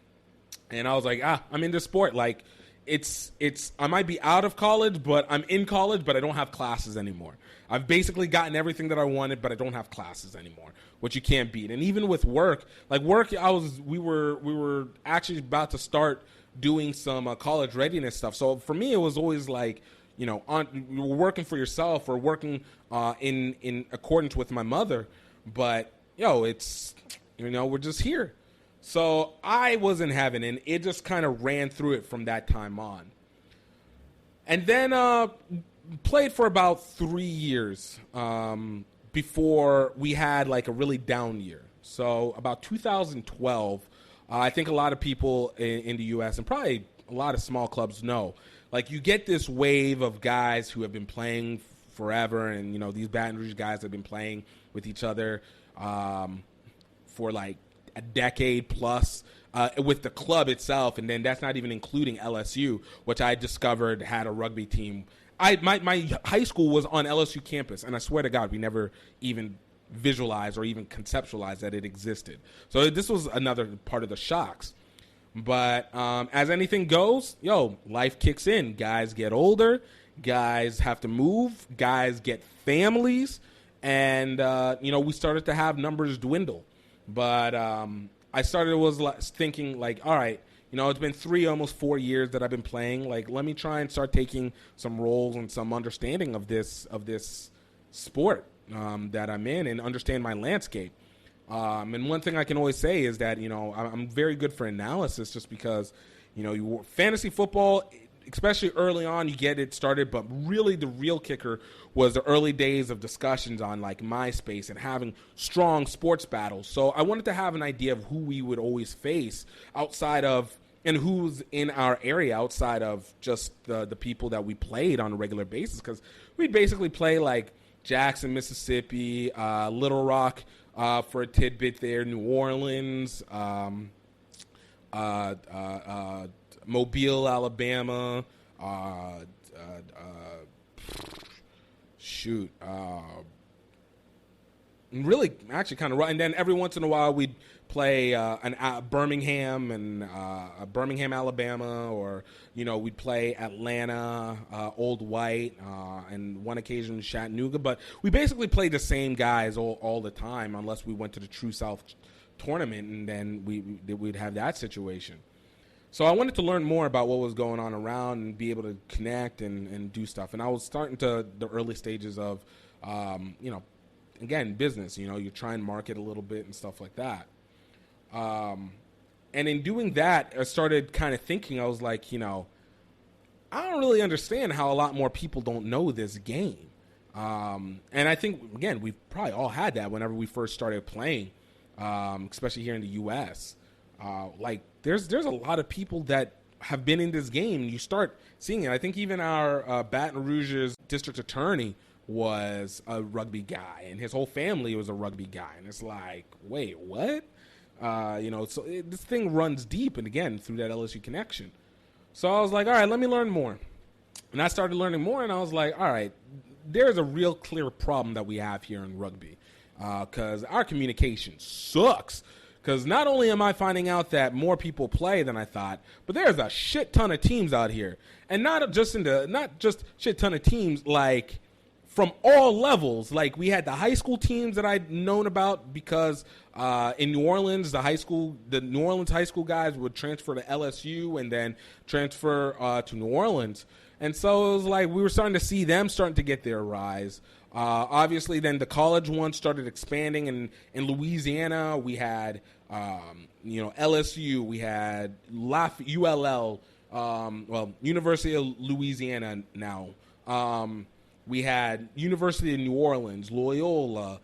And I was like, I'm in this sport. Like, I might be out of college, but I'm in college, but I don't have classes anymore. I've basically gotten everything that I wanted, but I don't have classes anymore, which you can't beat. And even with work, we were actually about to start doing some college readiness stuff. So for me, it was always like, you're working for yourself or working in accordance with my mother. But it's we're just here. So I wasn't having it. It just kind of ran through it from that time on. And then played for about 3 years before we had like a really down year. So about 2012, I think a lot of people in the U.S. and probably a lot of small clubs know, like you get this wave of guys who have been playing forever, and these Baton Rouge guys have been playing with each other for like a decade plus with the club itself, and then that's not even including LSU, which I discovered had a rugby team. My high school was on LSU campus, and I swear to God, we never even visualized or even conceptualized that it existed. So this was another part of the shocks. But as anything goes, life kicks in. Guys get older, guys have to move, guys get families, and we started to have numbers dwindle. But I was thinking like, all right, it's been 3, almost 4 years that I've been playing. Like, let me try and start taking some roles and some understanding of this sport that I'm in and understand my landscape. And one thing I can always say is that, I'm very good for analysis just because, fantasy football, especially early on, you get it started. But really the real kicker was the early days of discussions on like MySpace and having strong sports battles. So I wanted to have an idea of who we would always face outside of, and who's in our area outside of just the people that we played on a regular basis. Because we'd basically play like Jackson, Mississippi, Little Rock, for a tidbit there, New Orleans, Mobile, Alabama, really actually kind of right. And then every once in a while we'd play Birmingham and Birmingham, Alabama, or we'd play Atlanta, Old White, and one occasion Chattanooga. But we basically played the same guys all the time, unless we went to the True South tournament, and then we'd have that situation. So I wanted to learn more about what was going on around and be able to connect and do stuff. And I was starting to the early stages of, again, business. You try and market a little bit and stuff like that. And in doing that, I started kind of thinking, I was like, I don't really understand how a lot more people don't know this game. And I think, again, we've probably all had that whenever we first started playing, especially here in the U.S. There's a lot of people that have been in this game. You start seeing it. I think even our Baton Rouge's district attorney was a rugby guy, and his whole family was a rugby guy. And it's like, wait, what? So this thing runs deep, and again, through that LSU connection. So I was like, all right, let me learn more. And I started learning more, and I was like, all right, there's a real clear problem that we have here in rugby, because our communication sucks. Because not only am I finding out that more people play than I thought, but there's a shit ton of teams out here. And not just shit ton of teams, like from all levels. Like we had the high school teams that I'd known about because in New Orleans, the New Orleans high school guys would transfer to LSU and then transfer to New Orleans. And so it was like we were starting to see them starting to get their rise. Obviously, then the college ones started expanding. And in Louisiana, we had LSU, we had ULL, University of Louisiana now. We had University of New Orleans, Loyola.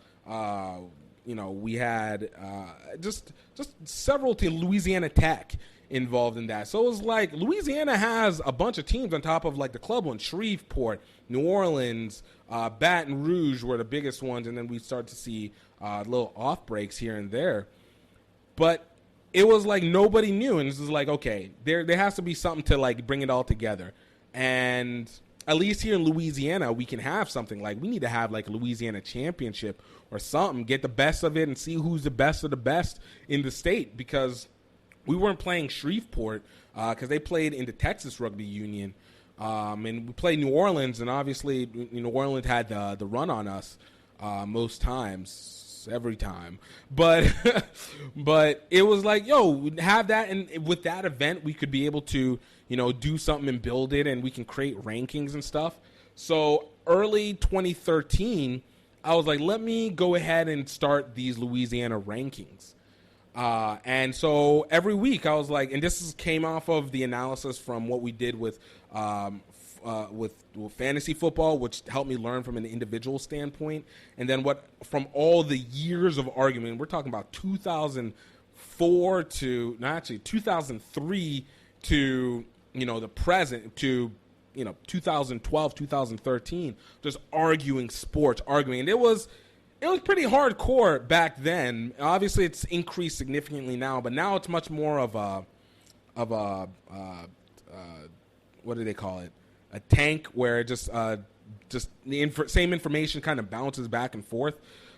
We had just several teams, Louisiana Tech involved in that. So it was like Louisiana has a bunch of teams on top of like the club ones. Shreveport, New Orleans, Baton Rouge were the biggest ones, and then we start to see little off breaks here and there. But it was like nobody knew, and this is like, okay, there has to be something to like bring it all together. And at least here in Louisiana, we can have something like we need to have like a Louisiana championship or something, get the best of it and see who's the best of the best in the state, because we weren't playing Shreveport because they played in the Texas Rugby Union. And we played New Orleans, and obviously New Orleans had the run on us most times, every time. But but it was like, yo, we'd have that, and with that event, we could be able to, do something and build it, and we can create rankings and stuff. So early 2013, I was like, let me go ahead and start these Louisiana rankings. And so every week I was like, and came off of the analysis from what we did with fantasy football, which helped me learn from an individual standpoint. And then from all the years of argument, we're talking about 2004 to, 2003 to, the present to, 2012, 2013, just arguing sports, and it was pretty hardcore back then. Obviously, it's increased significantly now, but now it's much more of a what do they call it? A tank where it just the same information kind of bounces back and forth.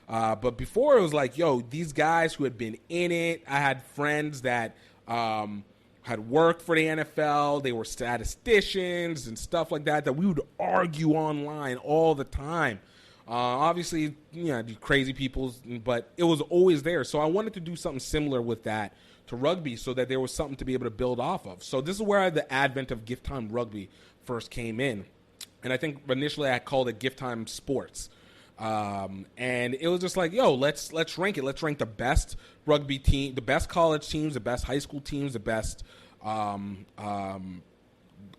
But before it was like, yo, these guys who had been in it, I had friends that had worked for the NFL. They were statisticians and stuff like that we would argue online all the time. Obviously, crazy people, but it was always there. So I wanted to do something similar with that to rugby so that there was something to be able to build off of. So this is where the advent of GiftTime Rugby first came in. And I think initially I called it GiftTime Sports. And it was just like, yo, let's rank it. Let's rank the best rugby team, the best college teams, the best high school teams, the best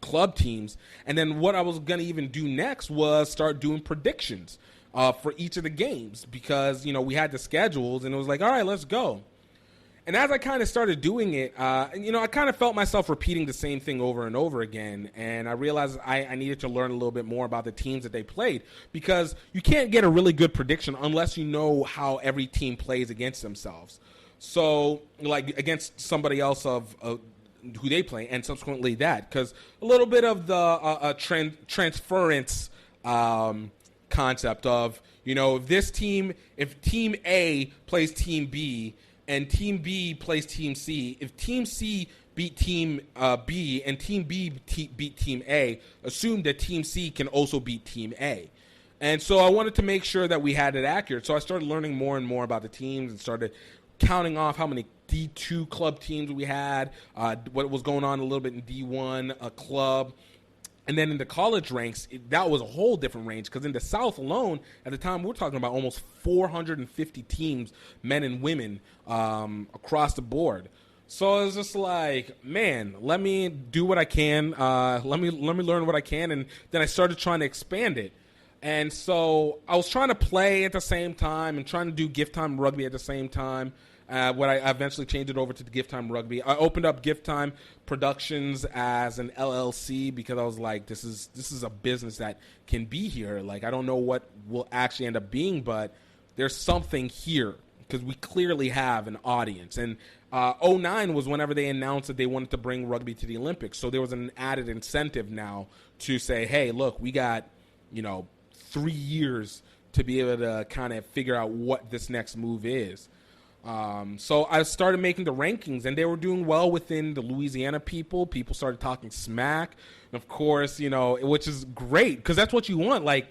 club teams. And then what I was going to even do next was start doing predictions for each of the games because, we had the schedules and it was like, all right, let's go. And as I kind of started doing it, I kind of felt myself repeating the same thing over and over again. And I realized I needed to learn a little bit more about the teams that they played because you can't get a really good prediction unless you know how every team plays against themselves. So, like, against somebody else of who they play, and subsequently that. Because a little bit of the transference concept of, if Team A plays Team B, and Team B plays Team C. If Team C beat Team B and Team B beat Team A, assume that Team C can also beat Team A. And so I wanted to make sure that we had it accurate. So I started learning more and more about the teams and started counting off how many D2 club teams we had, what was going on a little bit in D1 club. And then in the college ranks, that was a whole different range because in the South alone, at the time, we're talking about almost 450 teams, men and women, across the board. So it was just like, man, let me do what I can. Let me learn what I can. And then I started trying to expand it. And so I was trying to play at the same time and trying to do GiftTime Rugby at the same time. When I eventually changed it over to the GiftTime Rugby, I opened up GiftTime Productions as an LLC because I was like, this is a business that can be here. Like, I don't know what will actually end up being, but there's something here because we clearly have an audience. And 2009 was whenever they announced that they wanted to bring rugby to the Olympics. So there was an added incentive now to say, hey, look, we got 3 years to be able to kind of figure out what this next move is. So I started making the rankings, and they were doing well within the Louisiana people. People started talking smack, and of course, which is great because that's what you want. Like,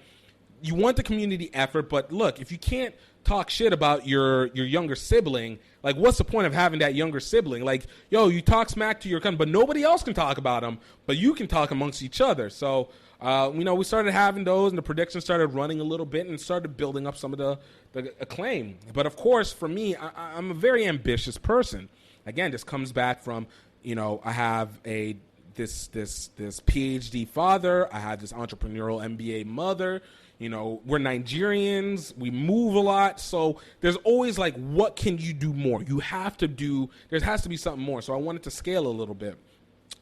you want the community effort, but look, if you can't talk shit about your younger sibling, like, what's the point of having that younger sibling? Like, yo, you talk smack to your cousin, but nobody else can talk about them, but you can talk amongst each other. So, we started having those, and the predictions started running a little bit and started building up some of the acclaim. But of course, for me, I'm a very ambitious person. Again, this comes back from, I have this PhD father, I have this entrepreneurial MBA mother. We're Nigerians, we move a lot, so there's always like, what can you do more? There has to be something more. So I wanted to scale a little bit.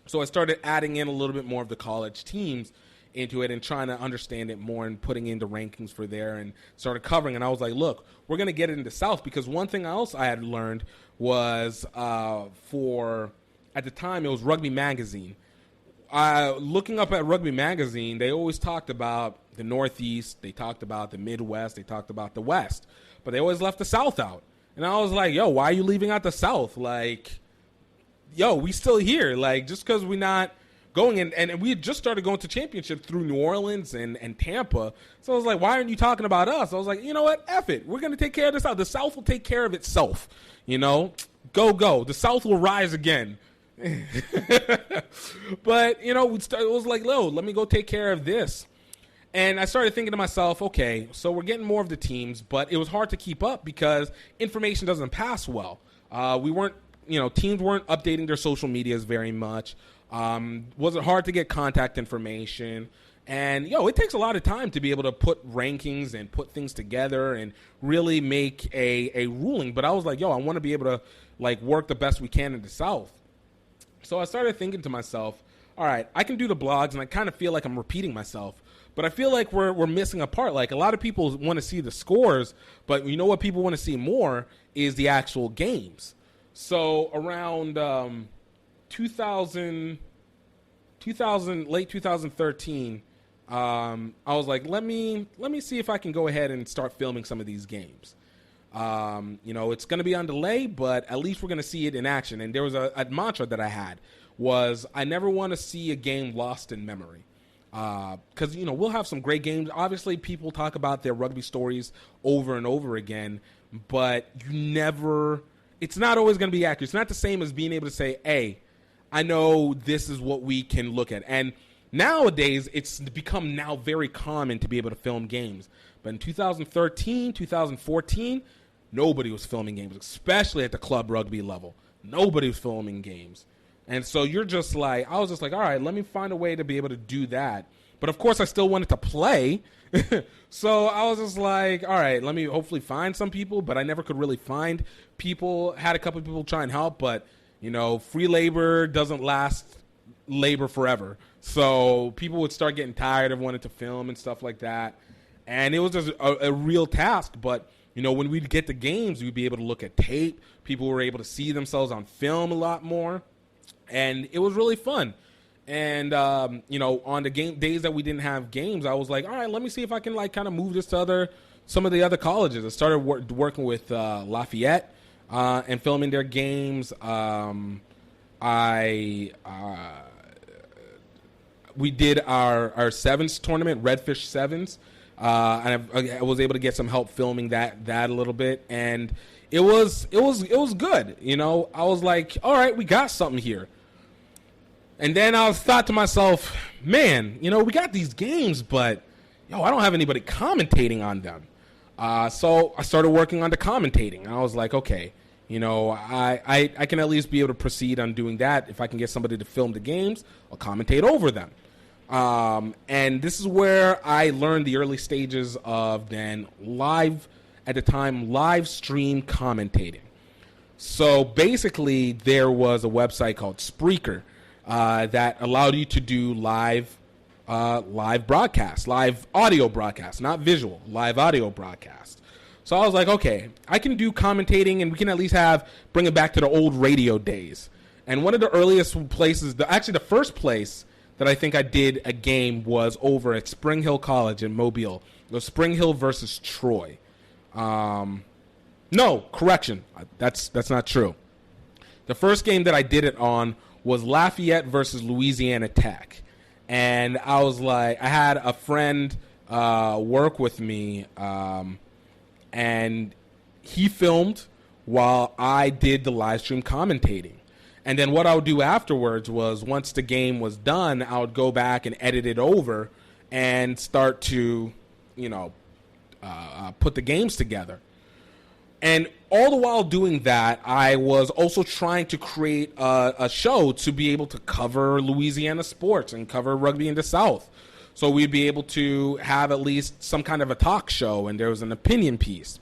So I started adding in a little bit more of the college teams into it and trying to understand it more and putting in the rankings for there and started covering. And I was like, look, we're going to get it in the South because one thing else I had learned was at the time, it was Rugby Magazine. Looking up at Rugby Magazine, they always talked about the Northeast, they talked about the Midwest, they talked about the West, but they always left the South out. And I was like, yo, why are you leaving out the South? Like, yo, we still here. Like, just because we're not going and we had just started going to championships through New Orleans and Tampa. So I was like, why aren't you talking about us? I was like, you know what? F it. We're going to take care of the South. The South will take care of itself. You know, go. The South will rise again. But, you know, it was like, let me go take care of this. And I started thinking to myself, okay, so we're getting more of the teams, but it was hard to keep up because information doesn't pass well. Teams weren't updating their social medias very much. Was it hard to get contact information? And, it takes a lot of time to be able to put rankings and put things together and really make a ruling. But I was like, I want to be able to, like, work the best we can in the South. So I started thinking to myself, all right, I can do the blogs, and I kind of feel like I'm repeating myself. But I feel like we're missing a part. Like, a lot of people want to see the scores, but you know what people want to see more is the actual games. So around late 2013, I was like, let me see if I can go ahead and start filming some of these games. It's going to be on delay, but at least we're going to see it in action. And there was a mantra that I had was I never want to see a game lost in memory. Because, we'll have some great games. Obviously, people talk about their rugby stories over and over again, but it's not always going to be accurate. It's not the same as being able to say, hey, I know this is what we can look at. And nowadays, it's become now very common to be able to film games. But in 2013, 2014, nobody was filming games, especially at the club rugby level. Nobody was filming games. And so I was just like, all right, let me find a way to be able to do that. But of course, I still wanted to play. So I was just like, all right, let me hopefully find some people. But I never could really find people. Had a couple of people try and help. But, free labor doesn't last labor forever. So people would start getting tired of wanting to film and stuff like that. And it was just a real task. But, when we'd get the games, we'd be able to look at tape. People were able to see themselves on film a lot more. And it was really fun. And, on the game days that we didn't have games, I was like, all right, let me see if I can, like, kind of move this to some of the other colleges. I started working with Lafayette and filming their games. We did our sevens tournament, Redfish Sevens. And I was able to get some help filming that a little bit. And it was good. I was like, all right, we got something here. And then I thought to myself, man, we got these games, but, I don't have anybody commentating on them. So I started working on the commentating. I was like, okay, I can at least be able to proceed on doing that. If I can get somebody to film the games, I'll commentate over them. And this is where I learned the early stages of then live stream commentating. So basically there was a website called Spreaker that allowed you to do live broadcast, live audio broadcast, not visual, live audio broadcast. So I was like, okay, I can do commentating and we can at least bring it back to the old radio days. And one of the earliest places, actually the first place that I think I did a game was over at Spring Hill College in Mobile. It was Spring Hill versus Troy. No, correction. That's not true. The first game that I did it on was Lafayette versus Louisiana Tech. And I was like, I had a friend work with me, and he filmed while I did the live stream commentating. And then what I would do afterwards was once the game was done, I would go back and edit it over and start to, put the games together. And all the while doing that, I was also trying to create a show to be able to cover Louisiana sports and cover rugby in the South. So we'd be able to have at least some kind of a talk show, and there was an opinion piece.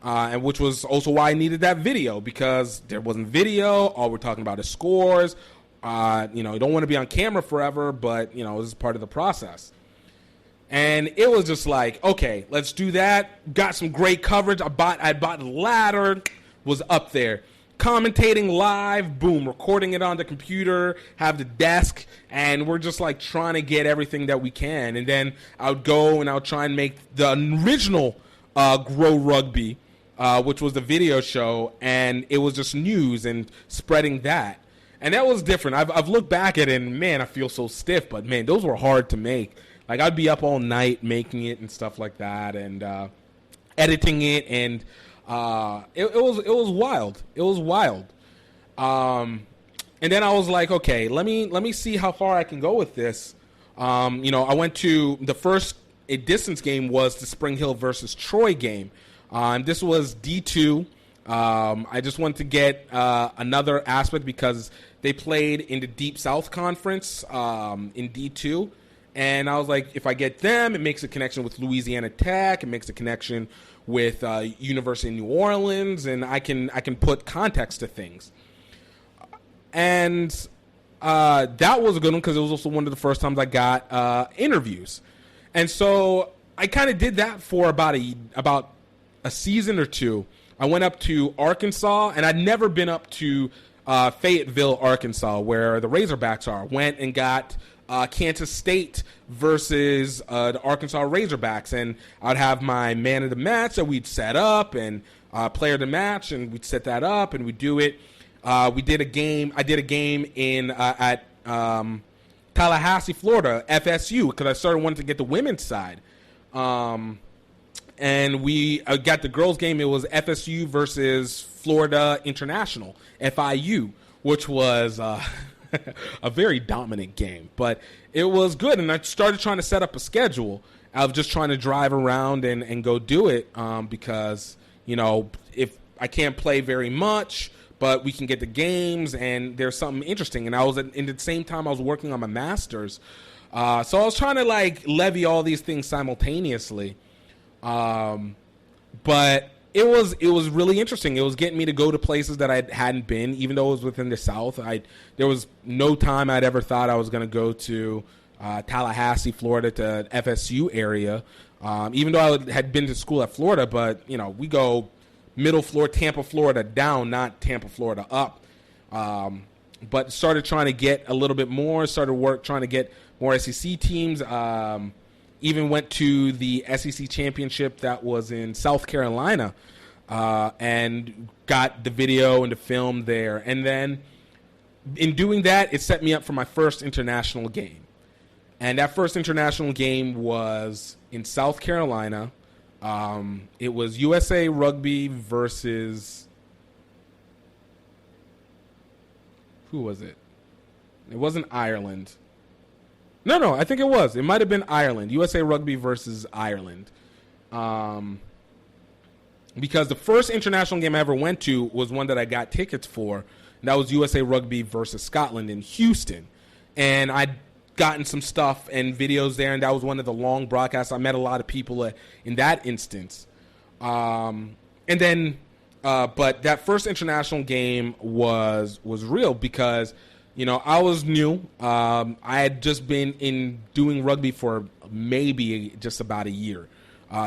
And which was also why I needed that video, because there wasn't video. All we're talking about is scores. You don't want to be on camera forever, but, this is part of the process. And it was just like, okay, let's do that. Got some great coverage. I bought a ladder, was up there. Commentating live, boom, recording it on the computer, have the desk, and we're just like trying to get everything that we can. And then I would go and I would try and make the original Greaux Rugby, which was the video show, and it was just news and spreading that. And that was different. I've looked back at it, and, man, I feel so stiff. But, man, those were hard to make. Like, I'd be up all night making it and stuff like that and editing it. And it was wild. It was wild. And then I was like, okay, let me see how far I can go with this. I went to the first distance game was the Spring Hill versus Troy game. This was D2. I just wanted to get another aspect because they played in the Deep South Conference in D2. And I was like, if I get them, it makes a connection with Louisiana Tech. It makes a connection with University of New Orleans, and I can put context to things. And that was a good one because it was also one of the first times I got interviews. And so I kind of did that for about a season or two. I went up to Arkansas, and I'd never been up to Fayetteville, Arkansas, where the Razorbacks are. Went and got Kansas State versus the Arkansas Razorbacks, and I'd have my man of the match that we'd set up, and player of the match, and we'd set that up, and we'd do it. We did a game. I did a game at Tallahassee, Florida, FSU, because I started wanting to get the women's side. And we got the girls' game. It was FSU versus Florida International, FIU, which was a very dominant game. But it was good, and I started trying to set up a schedule. I was just trying to drive around and go do it because, if I can't play very much, but we can get the games, and there's something interesting. And I was in the same time I was working on my master's, so I was trying to levy all these things simultaneously. But it was really interesting. It was getting me to go to places that I hadn't been, even though it was within the South. There was no time I'd ever thought I was going to go to Tallahassee, Florida, to FSU area. Even though I had been to school at Florida, but we go middle Florida, Tampa, Florida down, not Tampa, Florida up. But started trying to get a little bit more. Trying to get more SEC teams. Even went to the SEC championship that was in South Carolina and got the video and the film there. And then in doing that, it set me up for my first international game. And that first international game was in South Carolina. It was USA Rugby versus... Who was it? It wasn't Ireland. No, I think it was. It might have been Ireland. USA Rugby versus Ireland. Because the first international game I ever went to was one that I got tickets for. And that was USA Rugby versus Scotland in Houston. And I'd gotten some stuff and videos there, and that was one of the long broadcasts. I met a lot of people in that instance. And then, but that first international game was real because... I was new. I had just been doing rugby for maybe just about a year,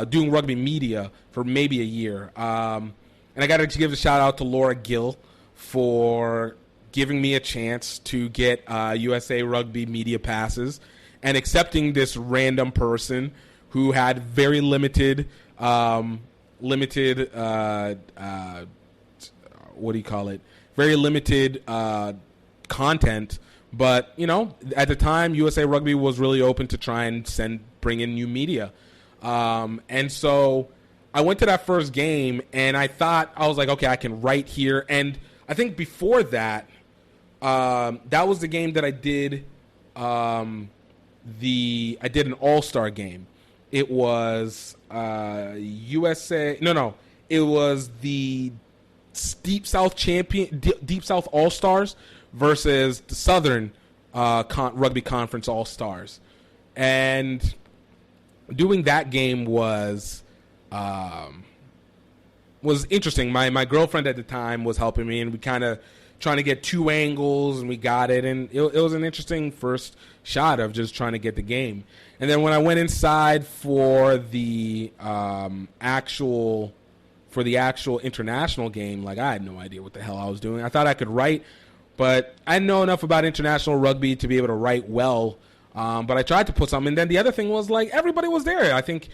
doing rugby media for maybe a year. And I got to give a shout out to Laura Gill for giving me a chance to get USA Rugby media passes and accepting this random person who had very limited very limited content, but at the time USA Rugby was really open to try and bring in new media, and so I went to that first game, and I was like, okay, I can write here. And I think before that, that was the game that I did. I did an all-star game. It was USA. No, it was the Deep South All-Stars versus the Southern Rugby Conference All-Stars. And doing that game was interesting. My girlfriend at the time was helping me, and we kind of trying to get two angles, and we got it. And it was an interesting first shot of just trying to get the game. And then when I went inside for the actual international game, I had no idea what the hell I was doing. I thought I could write, but I didn't know enough about international rugby to be able to write well. But I tried to put something. And then the other thing was, everybody was there. I think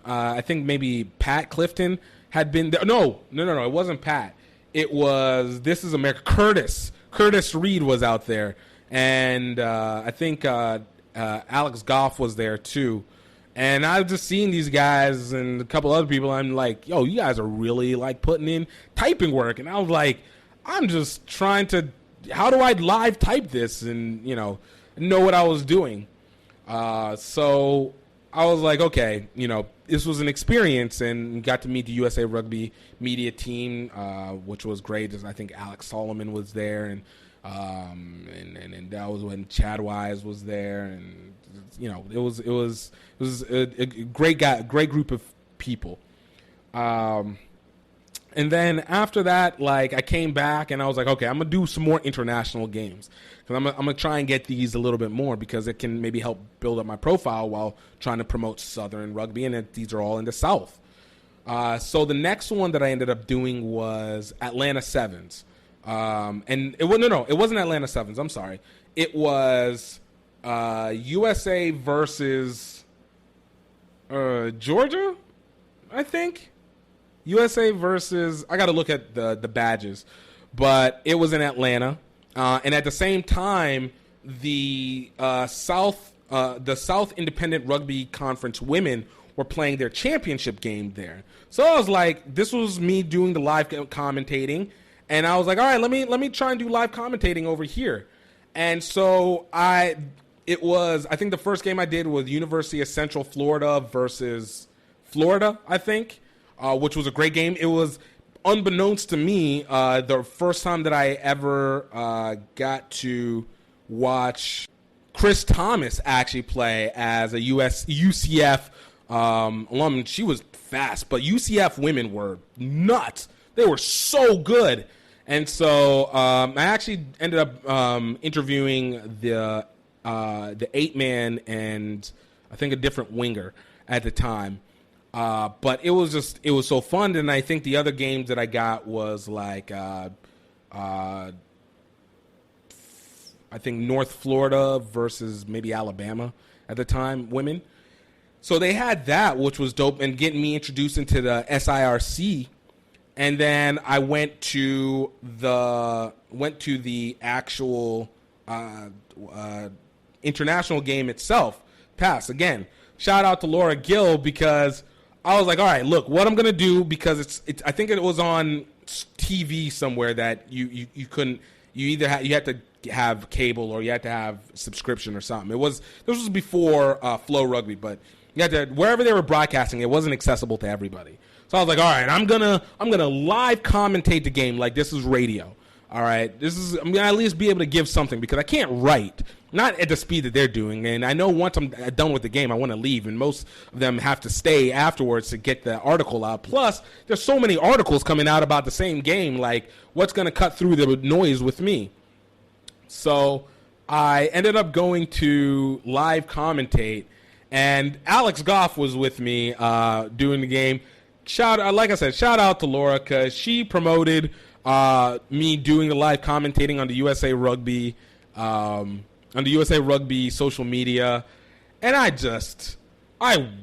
maybe Pat Clifton had been there. No, it wasn't Pat. It was This Is America. Curtis Curtis Reed was out there, and I think Alex Goff was there too. And I've just seen these guys and a couple other people. I'm like, yo, you guys are really like putting in typing work. And I was like, I'm just trying to, how do I live type this and, know what I was doing. So I was like, okay, this was an experience, and got to meet the USA Rugby media team, which was great. I think Alex Solomon was there, and that was when Chad Wise was there, and it was a great great group of people. And then after that, like, I came back and I was like, okay, I'm gonna do some more international games, because I'm gonna try and get these a little bit more, because it can maybe help build up my profile while trying to promote Southern rugby, and these are all in the South. So the next one that I ended up doing was Atlanta Sevens. And it wasn't Atlanta Sevens. I'm sorry. It was USA versus Georgia, I think. USA versus, I got to look at the badges, but it was in Atlanta. And at the same time, the South Independent Rugby Conference women were playing their championship game there. So I was like, this was me doing the live commentating. And I was like, all right, let me try and do live commentating over here. And so I think the first game I did was University of Central Florida versus Florida, I think, which was a great game. It was, unbeknownst to me, the first time that I ever got to watch Chris Thomas actually play as a UCF alum. She was fast, but UCF women were nuts. They were so good. And so I actually ended up interviewing the 8-man and I think a different winger at the time. But it was so fun. And I think the other games that I got was like I think North Florida versus maybe Alabama at the time, women. So they had that, which was dope, and getting me introduced into the SIRC. And then I went to the actual international game itself. Pass again. Shout out to Laura Gill, because I was like, all right, look, what I'm gonna do, because it's I think it was on TV somewhere that you couldn't, you had to have cable or you had to have subscription or something. This was before Flow Rugby, but you had to, wherever they were broadcasting, it wasn't accessible to everybody. So I was like, all right, I'm gonna live commentate the game like this is radio. All right, I'm gonna at least be able to give something, because I can't write, not at the speed that they're doing. And I know once I'm done with the game, I want to leave, and most of them have to stay afterwards to get the article out. Plus, there's so many articles coming out about the same game. Like, what's gonna cut through the noise with me? So I ended up going to live commentate, and Alex Goff was with me doing the game. Like I said, shout out to Laura, because she promoted me doing the live commentating on the USA Rugby, social media, and I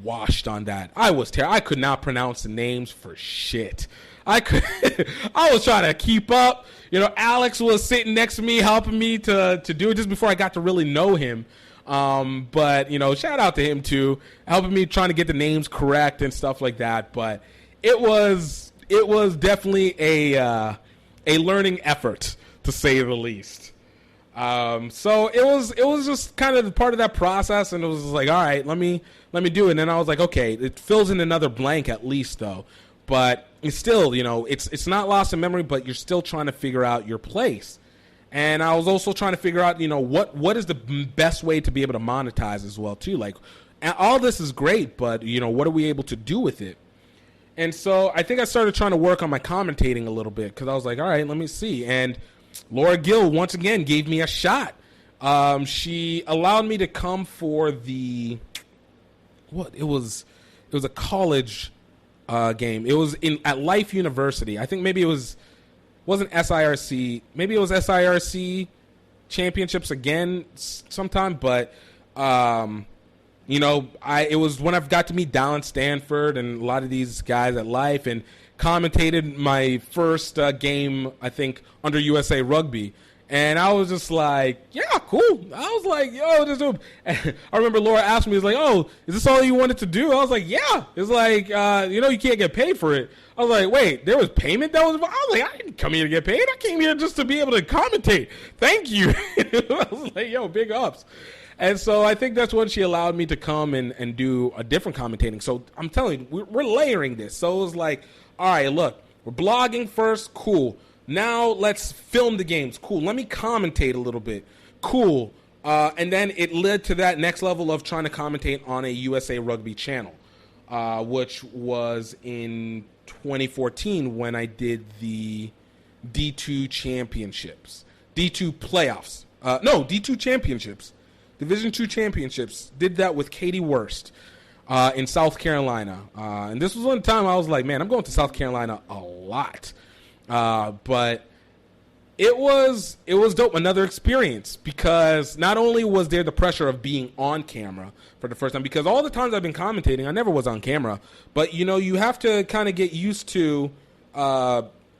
washed on that. I was terrible. I could not pronounce the names for shit. I was trying to keep up. Alex was sitting next to me, helping me to do it just before I got to really know him. But shout out to him too, helping me, trying to get the names correct and stuff like that. But it was definitely a learning effort, to say the least. So it was just kind of part of that process, and it was like, all right, let me do it. And then I was like, okay, it fills in another blank at least, though. But it's still, it's not lost in memory, but you're still trying to figure out your place. And I was also trying to figure out, what is the best way to be able to monetize as well, too. Like, all this is great, but, what are we able to do with it? And so I think I started trying to work on my commentating a little bit, because I was like, all right, let me see. And Laura Gill, once again, gave me a shot. She allowed me to come for it was a college game. It was at Life University. I think maybe wasn't SIRC. Maybe it was SIRC championships again sometime, but it was when I've got to meet Dallin Stanford and a lot of these guys at Life, and commentated my first game, I think, under USA Rugby. And I was just like, yeah, cool. I was like, yo, this dude. And I remember Laura asked me, "Is like, oh, is this all you wanted to do?" I was like, yeah. It's like, you can't get paid for it. I was like, wait, there was payment that was involved? I was like, I didn't come here to get paid. I came here just to be able to commentate. Thank you. I was like, yo, big ups. And so I think that's when she allowed me to come and do a different commentating. So I'm telling you, we're layering this. So it was like, all right, look, we're blogging first. Cool. Now let's film the games. Cool. Let me commentate a little bit. Cool. And then it led to that next level of trying to commentate on a USA Rugby channel, which was in 2014 when I did the D2 championships. D2 playoffs. D2 championships. Division II championships. Did that with Katie Wurst in South Carolina. And this was one time I was like, man, I'm going to South Carolina a lot. But it was dope. Another experience, because not only was there the pressure of being on camera for the first time, because all the times I've been commentating, I never was on camera, but you have to kind of get used to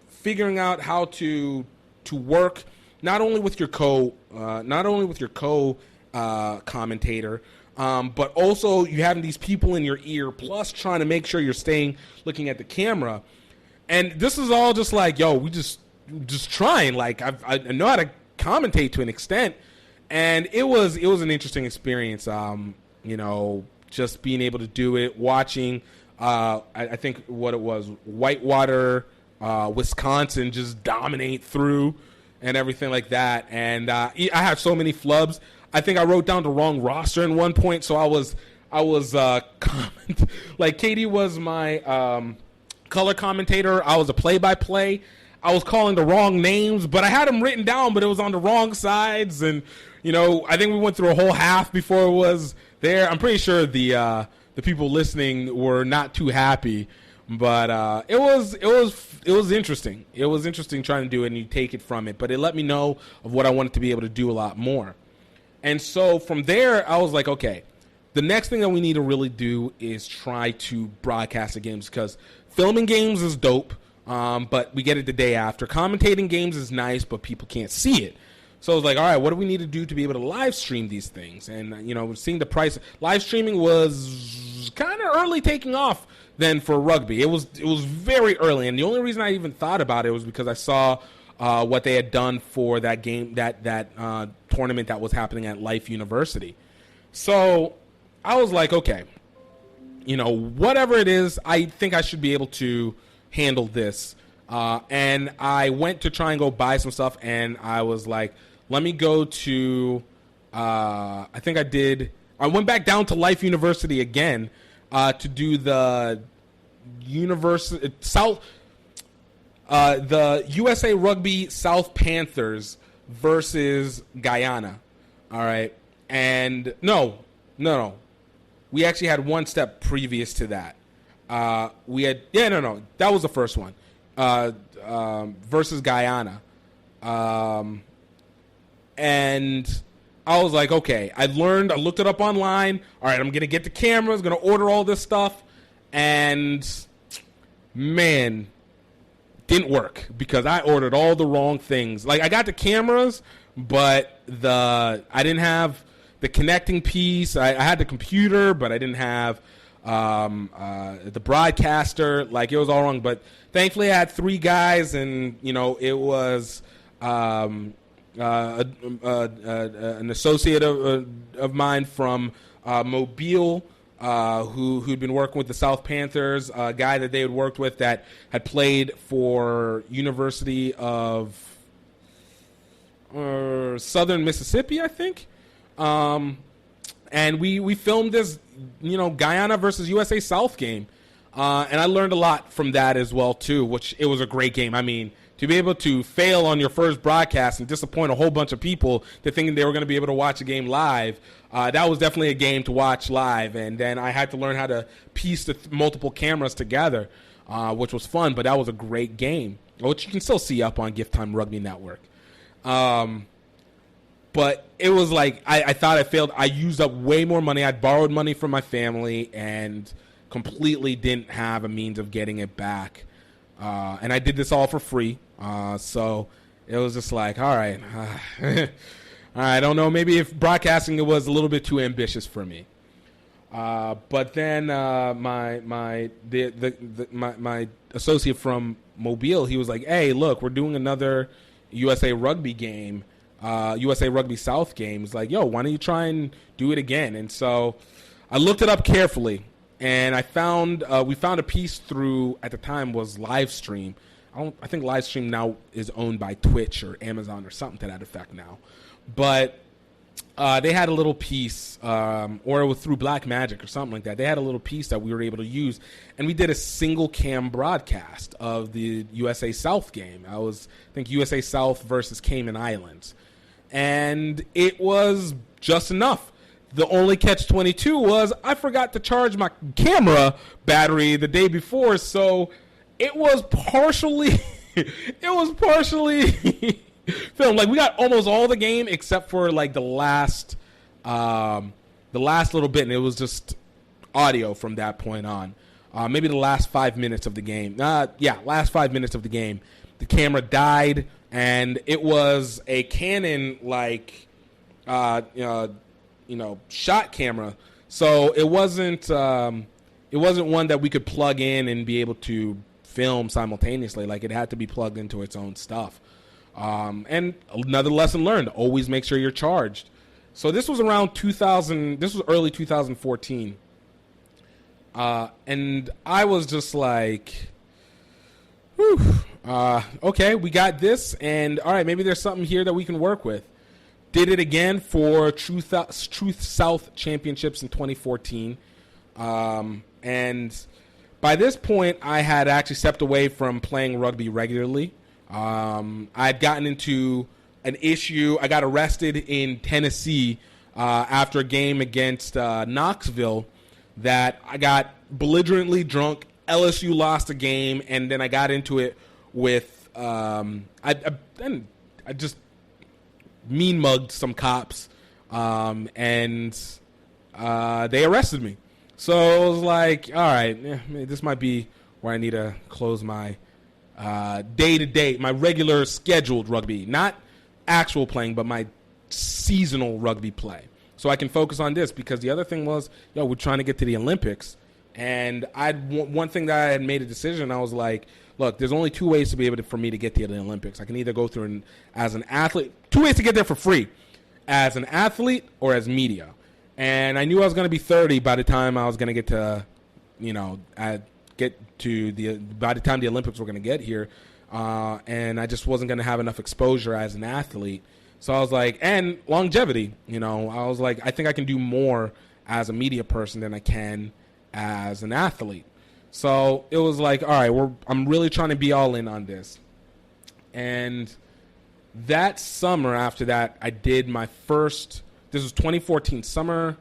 figuring out how to work not only with your commentator, but also you having these people in your ear, plus trying to make sure you're looking at the camera. And this is all just like, yo, we just trying. Like I know how to commentate to an extent, and it was an interesting experience. Just being able to do it, watching. I think what it was, Whitewater, Wisconsin, just dominate through and everything like that. And I had so many flubs. I think I wrote down the wrong roster in one point, so I was like Katie was my color commentator. I was a play-by-play. I was calling the wrong names, but I had them written down, but it was on the wrong sides. And I think we went through a whole half before it was there. I'm pretty sure the people listening were not too happy, but it was interesting. It was interesting trying to do it, and you take it from it. But it let me know of what I wanted to be able to do a lot more. And so from there, I was like, okay, the next thing that we need to really do is try to broadcast the games, because filming games is dope, but we get it the day after. Commentating games is nice, but people can't see it. So I was like, all right, what do we need to do to be able to live stream these things? And, seeing the price. Live streaming was kind of early taking off then for rugby. It was very early, and the only reason I even thought about it was because I saw what they had done for that game, that tournament that was happening at Life University. So I was like, okay, whatever it is, I think I should be able to handle this. And I went to try and go buy some stuff, and I was like, let me go to, I went back down to Life University again to do the the USA Rugby South Panthers versus Guyana. All right. And no. We actually had one step previous to that. That was the first one. Versus Guyana. And I was like, okay, I looked it up online. All right, I'm going to get the cameras, going to order all this stuff. And, man, didn't work because I ordered all the wrong things. Like, I got the cameras, but I didn't have the connecting piece. I had the computer, but I didn't have the broadcaster. Like, it was all wrong. But thankfully, I had three guys, and it was an associate of mine from Mobile, who'd been working with the South Panthers, a guy that they had worked with that had played for University of Southern Mississippi, I think. And we filmed this, Guyana versus USA South game. And I learned a lot from that as well, too, which it was a great game. I mean, to be able to fail on your first broadcast and disappoint a whole bunch of people to thinking they were going to be able to watch a game live, that was definitely a game to watch live. And then I had to learn how to piece the multiple cameras together, which was fun. But that was a great game, which you can still see up on GiftTime Rugby Network. But it was like I thought I failed. I used up way more money. I borrowed money from my family and completely didn't have a means of getting it back. And I did this all for free. So it was just like, all right, I don't know. Maybe if broadcasting it was a little bit too ambitious for me. But then my associate from Mobile, he was like, "Hey, look, we're doing another USA Rugby game, USA Rugby South game." He's like, "Yo, why don't you try and do it again?" And so I looked it up carefully, and I found we found a piece through, at the time, was Livestream. I think Livestream now is owned by Twitch or Amazon or something to that effect now, but. They had a little piece, or it was through Black Magic or something like that. They had a little piece that we were able to use, and we did a single cam broadcast of the USA South game. I think USA South versus Cayman Islands, and it was just enough. The only catch-22 was I forgot to charge my camera battery the day before, so it was partially film. Like, we got almost all the game except for like the last little bit, and it was just audio from that point on. Maybe the last 5 minutes of the game. Last 5 minutes of the game. The camera died, and it was a Canon shot camera. So it wasn't one that we could plug in and be able to film simultaneously. Like, it had to be plugged into its own stuff. And another lesson learned, always make sure you're charged. So this was around 2000, this was early 2014. And I was just like, whew, okay, we got this, and all right, maybe there's something here that we can work with. Did it again for Truth South Championships in 2014. And by this point, I had actually stepped away from playing rugby regularly. I'd gotten into an issue. I got arrested in Tennessee after a game against Knoxville that I got belligerently drunk. LSU lost a game, and then I got into it with I just mean mugged some cops, and they arrested me. So I was like, all right, this might be where I need to close my day-to-day, my regular scheduled rugby, not actual playing, but my seasonal rugby play. So I can focus on this, because the other thing was, we're trying to get to the Olympics. And one thing that I had made a decision, I was like, look, there's only two ways for me to get to the Olympics. I can either go through as an athlete, two ways to get there for free, as an athlete or as media. And I knew I was going to be 30 by the time I was going to get to, by the time the Olympics were going to get here, and I just wasn't going to have enough exposure as an athlete. So I was like, and longevity, I was like, I think I can do more as a media person than I can as an athlete. So it was like, all right, I'm really trying to be all in on this. And that summer after that, I did my first, this was 2014, summer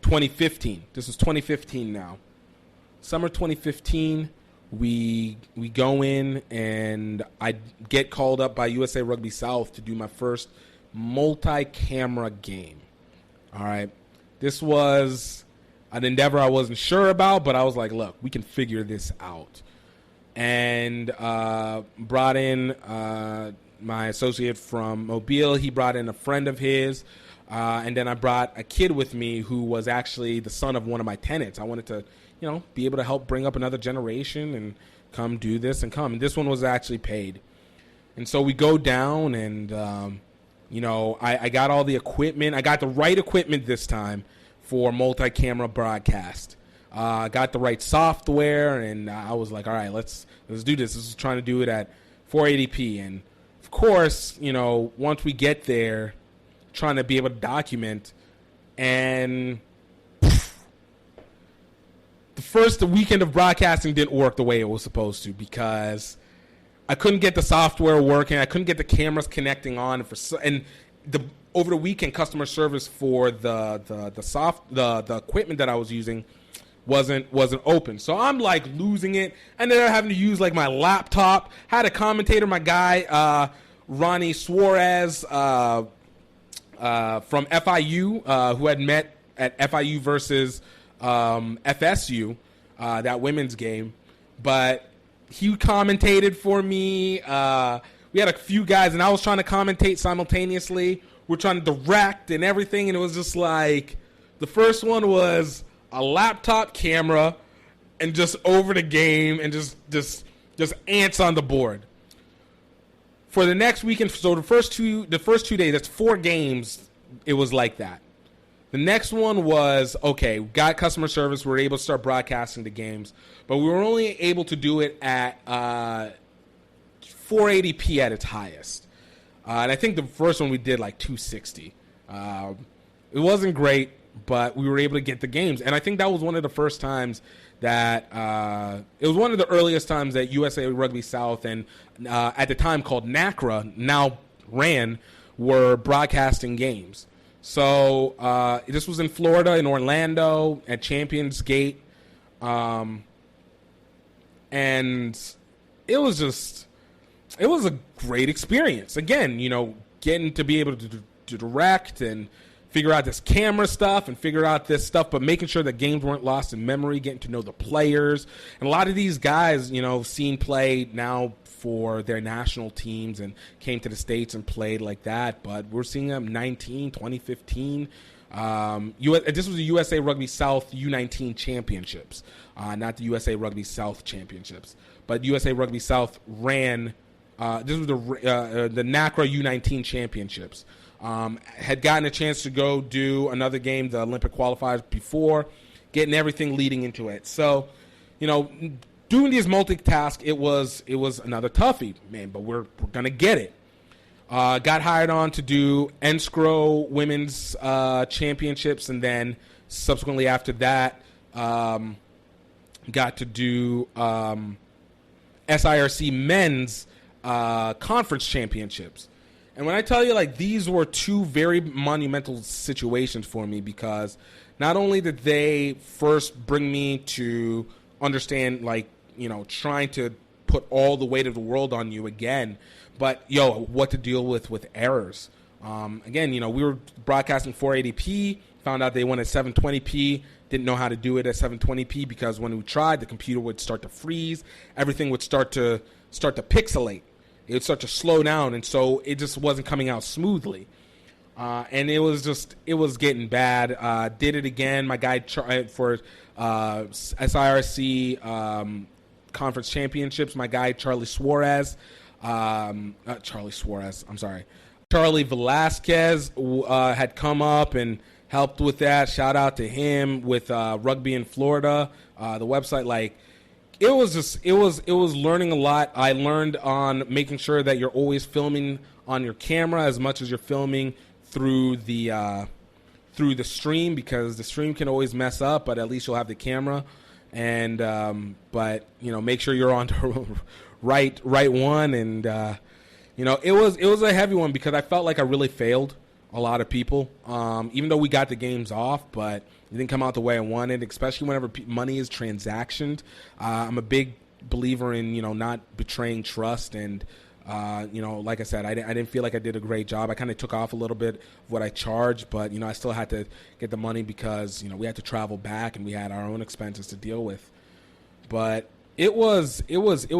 2015. This is 2015 now. Summer 2015, we go in, and I get called up by USA Rugby South to do my first multi-camera game. All right. This was an endeavor I wasn't sure about, but I was like, look, we can figure this out. And brought in my associate from Mobile. He brought in a friend of his. And then I brought a kid with me who was actually the son of one of my tenants. I wanted to, be able to help bring up another generation and come do this and come. And this one was actually paid. And so we go down, and, I got all the equipment. I got the right equipment this time for multi-camera broadcast. I got the right software, and I was like, all right, let's do this. This is trying to do it at 480p. And, of course, once we get there, trying to be able to document, and the weekend of broadcasting didn't work the way it was supposed to, because I couldn't get the software working. I couldn't get the cameras connecting on, over the weekend customer service for the equipment that I was using wasn't open. So I'm like losing it, and then I'm having to use like my laptop. Had a commentator, my guy Ronnie Suarez from FIU, who had met at FIU versus FSU, that women's game, but he commentated for me. we had a few guys, and I was trying to commentate simultaneously. We're trying to direct and everything, and it was just like the first one was a laptop camera and just over the game and just ants on the board. For the next weekend, so the first 2 days, that's 4 games, it was like that. The next one was, okay, we got customer service, we were able to start broadcasting the games, but we were only able to do it at 480p at its highest. And I think the first one we did like 260. It wasn't great, but we were able to get the games. And I think that was one of the first times that it was one of the earliest times that USA Rugby South and at the time called NACRA, now RAN, were broadcasting games. So this was in Florida, in Orlando, at Champions Gate. And it was a great experience. Again, getting to be able to direct and figure out this camera stuff and figure out this stuff, but making sure that games weren't lost in memory, getting to know the players. And a lot of these guys, seen play now for their national teams and came to the States and played like that. But we're seeing them 2015. This was the USA Rugby South U19 Championships, not the USA Rugby South Championships. But USA Rugby South ran, this was the NACRA U19 Championships. Had gotten a chance to go do another game, the Olympic qualifiers, before, getting everything leading into it. So, doing these multitask, it was another toughie, man, but we're going to get it. Got hired on to do NSCRO Women's Championships, and then subsequently after that, got to do SIRC Men's Conference Championships. And when I tell you, these were 2 very monumental situations for me, because not only did they first bring me to understand, trying to put all the weight of the world on you again, but, what to deal with errors. Again, we were broadcasting 480p, found out they wanted 720p, didn't know how to do it at 720p because when we tried, the computer would start to freeze, everything would start to pixelate. It would start to slow down, and so it just wasn't coming out smoothly. And it was getting bad. Did it again. My guy for SIRC Conference Championships, my guy Charlie Velasquez had come up and helped with that. Shout out to him with Rugby in Florida, the website. It was learning a lot. I learned on making sure that you're always filming on your camera as much as you're filming through the stream, because the stream can always mess up, but at least you'll have the camera. And but make sure you're on the right one. And it was a heavy one, because I felt like I really failed a lot of people, even though we got the games off, but it didn't come out the way I wanted, especially whenever money is transactioned. I'm a big believer in, not betraying trust. And, like I said, I didn't feel like I did a great job. I kind of took off a little bit of what I charged, but, I still had to get the money because, we had to travel back and we had our own expenses to deal with. But it was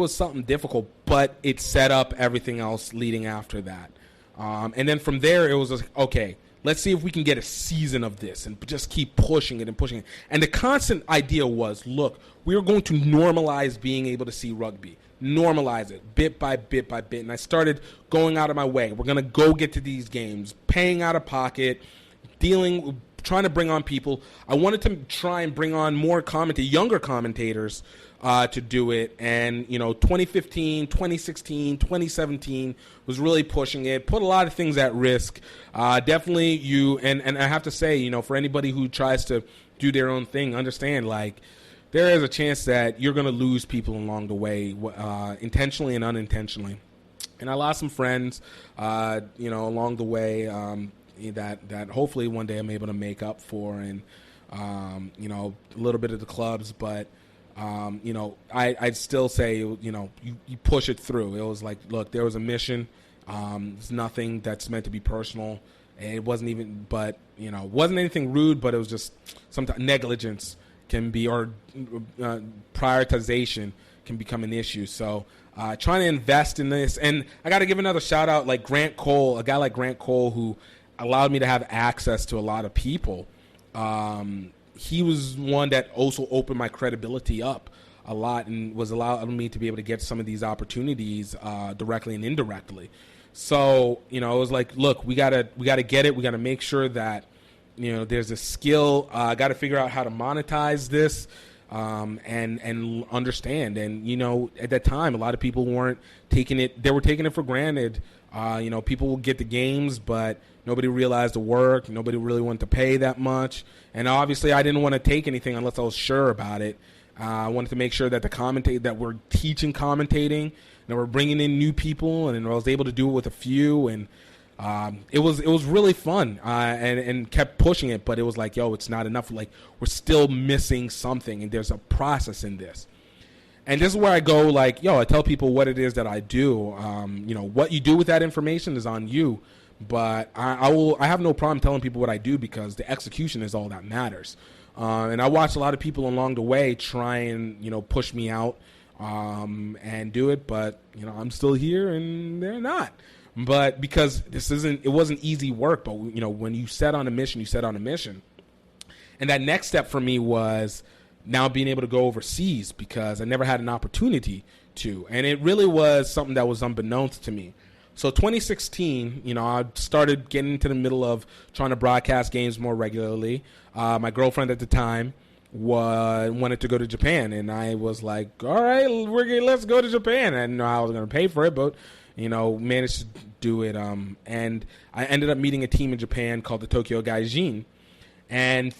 something difficult, but it set up everything else leading after that. And then from there, it was just, okay, let's see if we can get a season of this and just keep pushing it and pushing it. And the constant idea was, look, we are going to normalize being able to see rugby. Normalize it bit by bit by bit. And I started going out of my way. We're going to go get to these games, paying out of pocket, trying to bring on people. I wanted to try and bring on more younger commentators to do it. And, 2015, 2016, 2017 was really pushing it, put a lot of things at risk. Definitely and I have to say, for anybody who tries to do their own thing, understand, there is a chance that you're going to lose people along the way, intentionally and unintentionally. And I lost some friends, along the way, that hopefully one day I'm able to make up for, and, a little bit of the clubs, but, I'd still say, you push it through. It was like, look, there was a mission. It's nothing that's meant to be personal. And it wasn't even, but, wasn't anything rude, but it was just sometimes negligence can be, or prioritization can become an issue. So trying to invest in this. And I got to give another shout out, like Grant Cole, a guy like Grant Cole, who allowed me to have access to a lot of people. He was one that also opened my credibility up a lot and was allowing me to be able to get some of these opportunities directly and indirectly. So, it was like, look, we gotta get it. We gotta make sure that, there's a skill. I got to figure out how to monetize this and understand. And, at that time, a lot of people weren't taking it. They were taking it for granted. People will get the games, but nobody realized the work. Nobody really wanted to pay that much. And obviously, I didn't want to take anything unless I was sure about it. I wanted to make sure that that we're teaching commentating, and we're bringing in new people, and I was able to do it with a few. And it was really fun, and kept pushing it. But it was like, yo, it's not enough. Like, we're still missing something, and there's a process in this. And this is where I go, like, yo, I tell people what it is that I do. What you do with that information is on you. But I have no problem telling people what I do, because the execution is all that matters. And I watched a lot of people along the way try and, push me out and do it. But, I'm still here and they're not. But because it wasn't easy work. But, when you set on a mission, you set on a mission. And that next step for me was now being able to go overseas, because I never had an opportunity to. And it really was something that was unbeknownst to me. So 2016, I started getting into the middle of trying to broadcast games more regularly. My girlfriend at the time wanted to go to Japan, and I was like, all right, let's go to Japan. I didn't know how I was going to pay for it, but, managed to do it. And I ended up meeting a team in Japan called the Tokyo Gaijin. And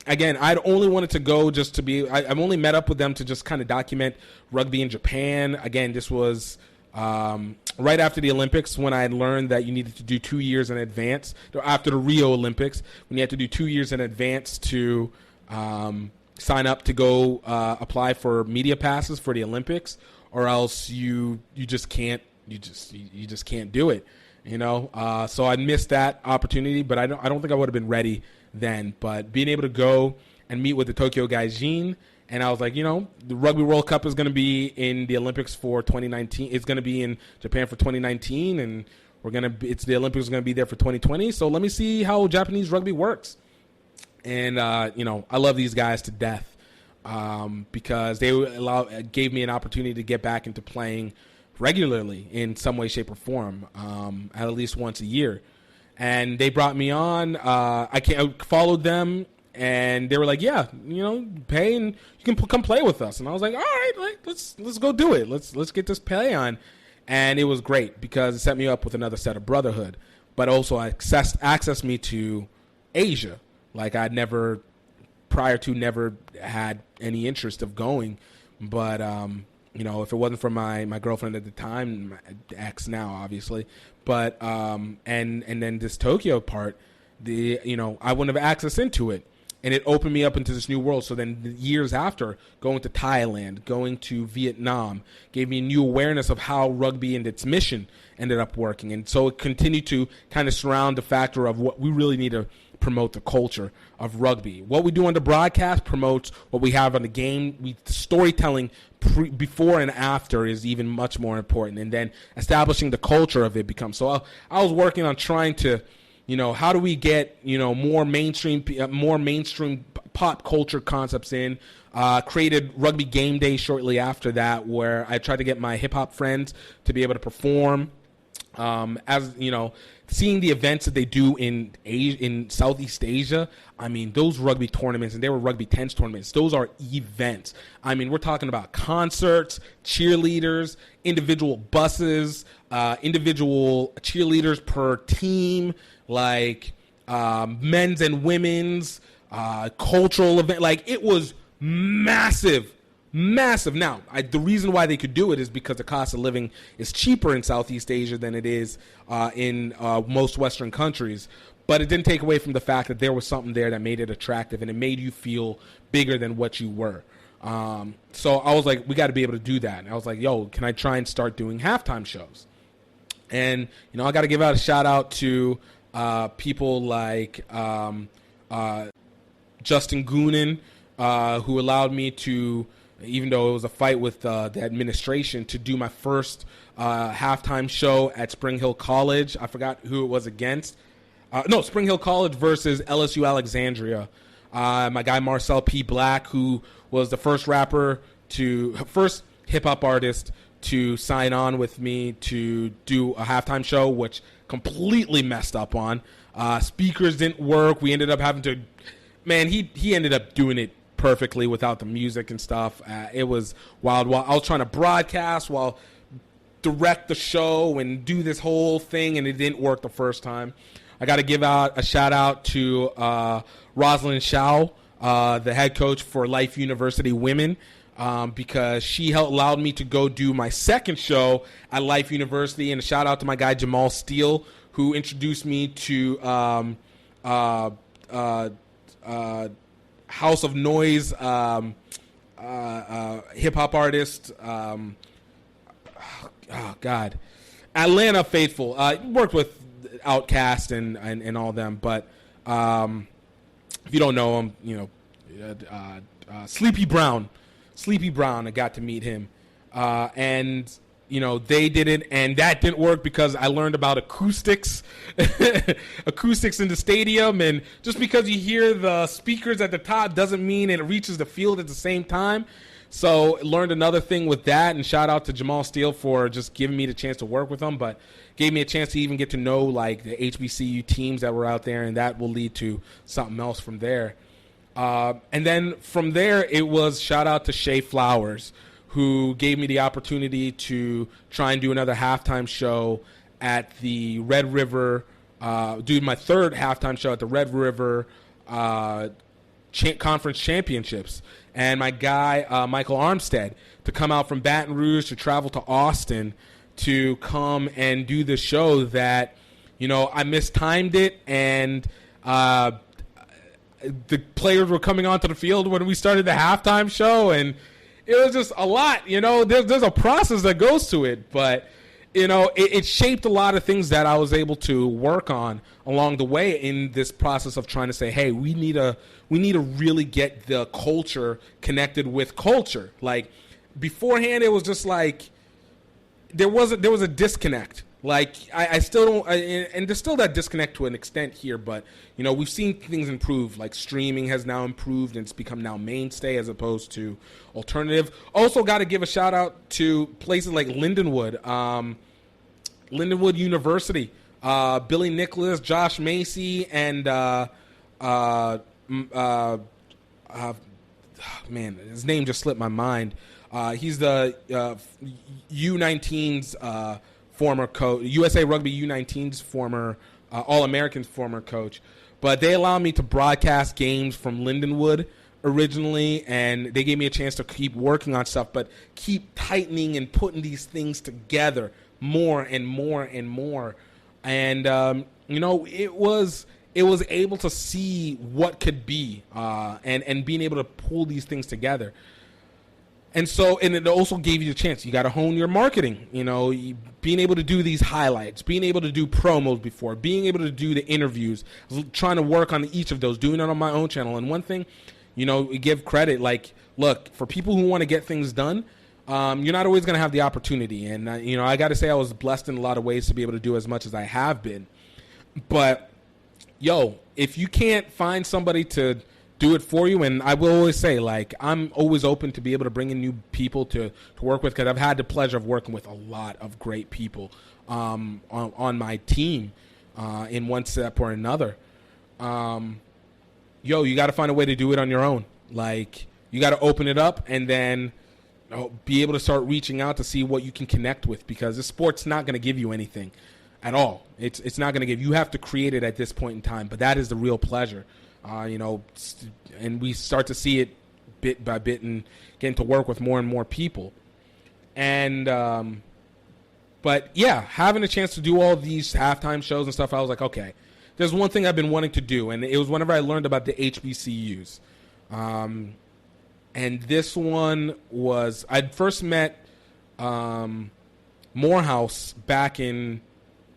again, I'd only wanted to go just to be, I've only met up with them to just kind of document rugby in Japan. Again, this was right after the Olympics, when I had learned that you needed to do 2 years in advance. After the Rio Olympics, when you had to do 2 years in advance to sign up to go apply for media passes for the Olympics, or else you just can't do it. So I missed that opportunity, but I don't think I would have been ready then. But being able to go and meet with the Tokyo Gaijin. And I was like, the Rugby World Cup is going to be in the Olympics for 2019. It's going to be in Japan for 2019, and the Olympics is going to be there for 2020. So let me see how Japanese rugby works. And I love these guys to death because they gave me an opportunity to get back into playing regularly in some way, shape, or form, at least once a year. And they brought me on. I followed them. And they were like, yeah, pay and you can come play with us. And I was like, all right, let's go do it. Let's get this play on. And it was great because it set me up with another set of brotherhood, but also accessed me to Asia. Like I'd never had any interest of going. But, if it wasn't for my girlfriend at the time, my ex now, obviously, but, and then this Tokyo part, I wouldn't have access into it. And it opened me up into this new world. So then years after, going to Thailand, going to Vietnam, gave me a new awareness of how rugby and its mission ended up working. And so it continued to kind of surround the factor of what we really need to promote, the culture of rugby. What we do on the broadcast promotes what we have on the game. The storytelling before and after is even much more important. And then establishing the culture of it becomes. So I was working on trying to, how do we get, more mainstream pop culture concepts in? Created Rugby Game Day shortly after that, where I tried to get my hip hop friends to be able to perform. Seeing the events that they do in Southeast Asia, I mean, those rugby tournaments, and they were rugby 10s tournaments, those are events. I mean, we're talking about concerts, cheerleaders, individual buses, individual cheerleaders per team, like men's and women's cultural event. Like, it was massive. Now, the reason why they could do it is because the cost of living is cheaper in Southeast Asia than it is in most Western countries. But it didn't take away from the fact that there was something there that made it attractive, and it made you feel bigger than what you were. So I was like, we got to be able to do that. And I was like, yo, can I try and start doing halftime shows? And, I got to give out a shout out to people like Justin Goonan, who allowed me to even though it was a fight with the administration, to do my first halftime show at Spring Hill College. I forgot who it was against. Spring Hill College versus LSU Alexandria. My guy Marcel P. Black, who was the first hip-hop artist to sign on with me to do a halftime show, which completely messed up on. Speakers didn't work. We ended up having to... Man, he ended up doing it perfectly without the music and stuff. It was wild. While I was trying to broadcast, while direct the show and do this whole thing, and it didn't work the first time. I got to give out a shout-out to Rosalind Shao, the head coach for Life University Women, because she allowed me to go do my second show at Life University. And a shout-out to my guy Jamal Steele, who introduced me to House of Noise hip-hop artist. Atlanta faithful. Worked with Outkast and all them, but if you don't know him, Sleepy Brown, I got to meet him, and they did it, and that didn't work because I learned about acoustics in the stadium, and just because you hear the speakers at the top doesn't mean it reaches the field at the same time. So learned another thing with that, and shout out to Jamal Steele for just giving me the chance to work with him, but gave me a chance to even get to know like the HBCU teams that were out there, and that will lead to something else from there. And then from there, it was shout out to Shay Flowers, who gave me the opportunity to try and do another halftime show at the Red River, do my third halftime show at the Red River Conference Championships. And my guy, Michael Armstead, to come out from Baton Rouge to travel to Austin to come and do the show that, I mistimed it, and the players were coming onto the field when we started the halftime show, and it was just a lot. There's a process that goes to it, but it shaped a lot of things that I was able to work on along the way in this process of trying to say, hey, we need to really get the culture connected with culture. Like beforehand, it was just like there was a disconnect. Like I still don't, and there's still that disconnect to an extent here, but we've seen things improve. Like streaming has now improved, and it's become now mainstay as opposed to alternative. Also, got to give a shout out to places like Lindenwood, Lindenwood University, Billy Nicholas, Josh Macy, and man, his name just slipped my mind. He's the U19's former coach, USA Rugby U19's former All-American former coach. But they allowed me to broadcast games from Lindenwood originally, and they gave me a chance to keep working on stuff, but keep tightening and putting these things together more and more and more. And it was able to see what could be, and being able to pull these things together. And so, and it also gave you the chance. You got to hone your marketing, being able to do these highlights, being able to do promos before, being able to do the interviews, trying to work on each of those, doing it on my own channel. And one thing, give credit, like, look, for people who want to get things done, you're not always going to have the opportunity. And, I got to say I was blessed in a lot of ways to be able to do as much as I have been. But, if you can't find somebody to do it for you, and I will always say, like, I'm always open to be able to bring in new people to work with, because I've had the pleasure of working with a lot of great people on my team in one step or another. You got to find a way to do it on your own. Like, you got to open it up and then be able to start reaching out to see what you can connect with, because this sport's not going to give you anything at all. It's not going to give. You have to create it at this point in time, but that is the real pleasure. And we start to see it bit by bit and getting to work with more and more people. And, but yeah, having a chance to do all these halftime shows and stuff, I was like, okay, there's one thing I've been wanting to do. And it was whenever I learned about the HBCUs. And this one was, I'd first met, Morehouse back in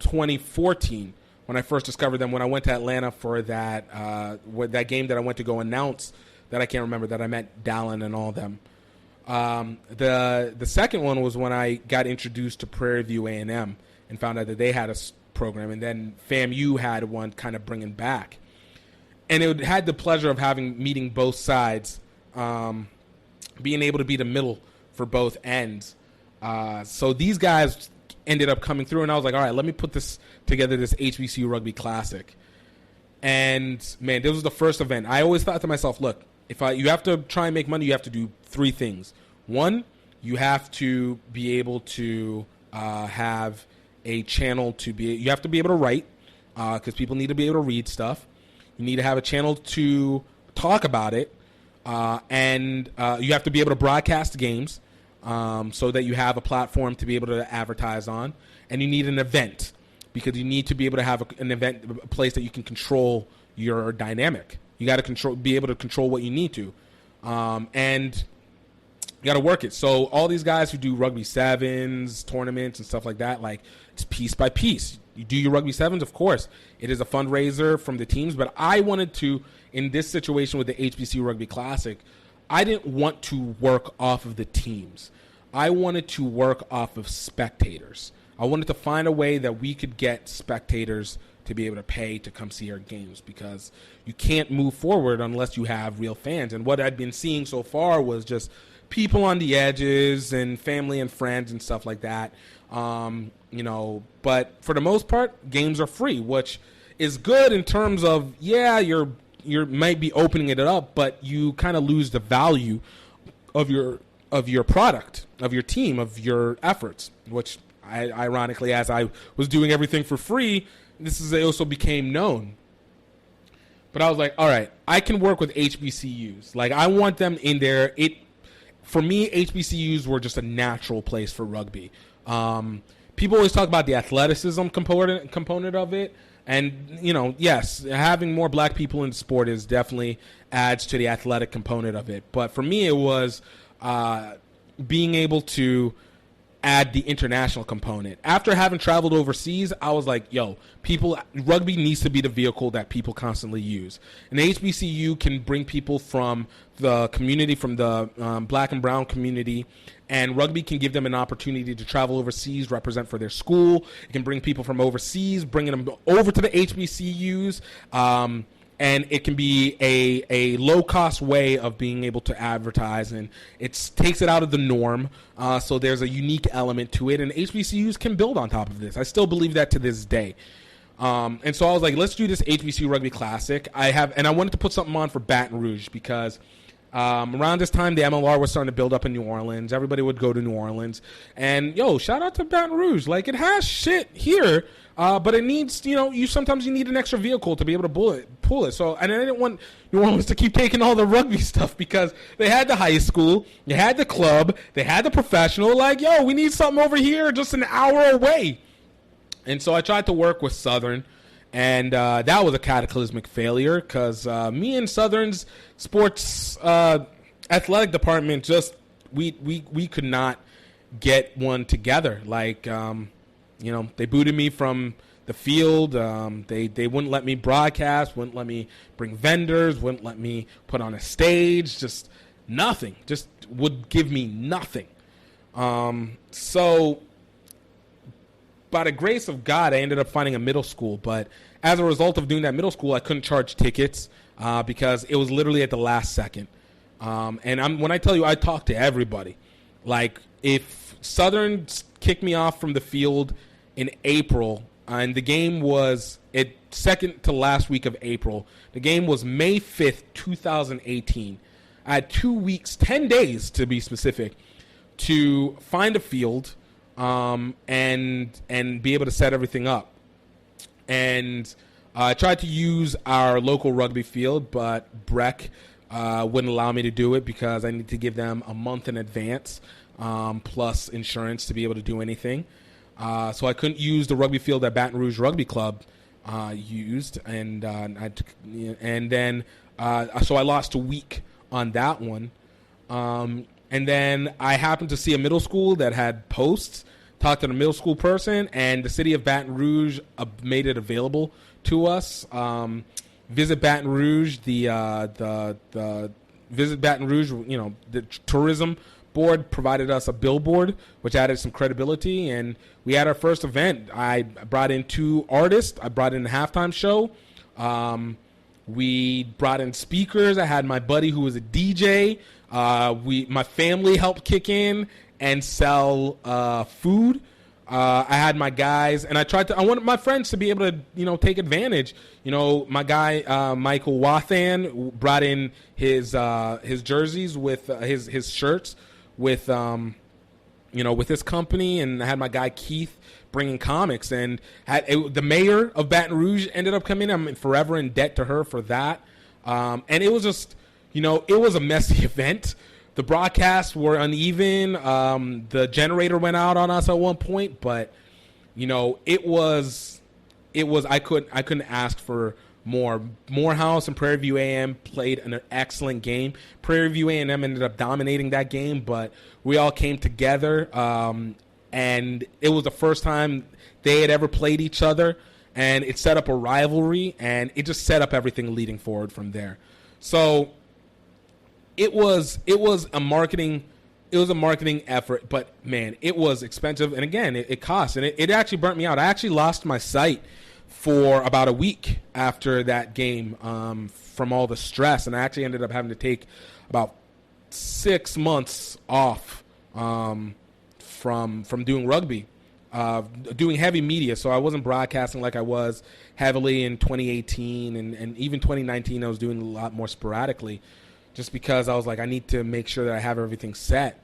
2014. When I first discovered them, when I went to Atlanta for that game that I went to go announce, that I can't remember, that I met Dallin and all them. The second one was when I got introduced to Prairie View A&M and found out that they had a program, and then FAMU had one kind of bringing back. And it had the pleasure of meeting both sides, being able to be the middle for both ends. So these guys ended up coming through, and I was like, all right, let me put this together, this HBCU Rugby Classic. And, man, this was the first event. I always thought to myself, look, you have to try and make money, you have to do three things. One, you have to be able to have a channel you have to be able to write, because people need to be able to read stuff. You need to have a channel to talk about it, and you have to be able to broadcast games so that you have a platform to be able to advertise on. And you need an event, because you need to be able to have an event, a place that you can control your dynamic. You got to be able to control what you need to, and you got to work it. So all these guys who do rugby sevens, tournaments, and stuff like that, like, it's piece by piece. You do your rugby sevens, of course. It is a fundraiser from the teams, but I wanted to, in this situation with the HBCU Rugby Classic, I didn't want to work off of the teams. I wanted to work off of spectators. I wanted to find a way that we could get spectators to be able to pay to come see our games, because you can't move forward unless you have real fans. And what I'd been seeing so far was just people on the edges and family and friends and stuff like that. But for the most part, games are free, which is good in terms of, you might be opening it up, but you kind of lose the value of your product, of your team, of your efforts, which ironically, as I was doing everything for free, it also became known. But I was like, all right, I can work with HBCUs. Like, I want them in there. For me, HBCUs were just a natural place for rugby. People always talk about the athleticism component of it. And, yes, having more black people in the sport definitely adds to the athletic component of it. But for me, it was being able to add the international component. After having traveled overseas, I was like, rugby needs to be the vehicle that people constantly use. And the HBCU can bring people from the community, from the black and brown community, and rugby can give them an opportunity to travel overseas, represent for their school. It can bring people from overseas, bringing them over to the HBCUs, and it can be a low-cost way of being able to advertise, and it takes it out of the norm, so there's a unique element to it, and HBCUs can build on top of this. I still believe that to this day. And so I was like, let's do this HBCU Rugby Classic. I wanted to put something on for Baton Rouge, because around this time, the MLR was starting to build up in New Orleans. Everybody would go to New Orleans. And, shout out to Baton Rouge. Like, it has shit here, but it needs, sometimes you need an extra vehicle to be able to pull it. So, and I didn't want New Orleans to keep taking all the rugby stuff, because they had the high school, they had the club, they had the professional. Like, we need something over here just an hour away. And so I tried to work with Southern. And that was a cataclysmic failure, because me and Southern's sports athletic department we could not get one together. Like, they booted me from the field. They wouldn't let me broadcast, wouldn't let me bring vendors, wouldn't let me put on a stage, just nothing. Just would give me nothing. So by the grace of God, I ended up finding a middle school. But as a result of doing that middle school, I couldn't charge tickets because it was literally at the last second. And when I tell you, I talk to everybody. Like, if Southern kicked me off from the field in April, and the game was second to last week of April, the game was May 5th, 2018. I had 2 weeks, 10 days to be specific, to find a field and be able to set everything up. And I tried to use our local rugby field, but Breck wouldn't allow me to do it because I need to give them a month in advance, plus insurance to be able to do anything. So I couldn't use the rugby field that Baton Rouge Rugby Club used, and then so I lost a week on that one. And then I happened to see a middle school that had posts, talked to the middle school person, and the city of Baton Rouge made it available to us. Visit Baton Rouge, the Visit Baton Rouge, the tourism board provided us a billboard, which added some credibility, and we had our first event. I brought in 2 artists. I brought in a halftime show. We brought in speakers. I had my buddy who was a DJ. My family helped kick in and sell food. I had my guys, and I wanted my friends to be able to, take advantage. My guy Michael Wathan brought in his jerseys with his shirts with with his company, and I had my guy Keith bringing comics, and the mayor of Baton Rouge ended up coming. I'm forever in debt to her for that, and it was just it was a messy event. The broadcasts were uneven. The generator went out on us at one point, but it was I couldn't ask for more. Morehouse and Prairie View A&M played an excellent game. Prairie View A&M ended up dominating that game, but we all came together, and it was the first time they had ever played each other, and it set up a rivalry, and it just set up everything leading forward from there. So it was a marketing effort, but man, it was expensive, and again, it cost, and it actually burnt me out. I actually lost my sight for about a week after that game from all the stress, and I actually ended up having to take about 6 months off from doing rugby, doing heavy media. So I wasn't broadcasting like I was heavily in 2018, and even 2019 I was doing a lot more sporadically, just because I was like, I need to make sure that I have everything set,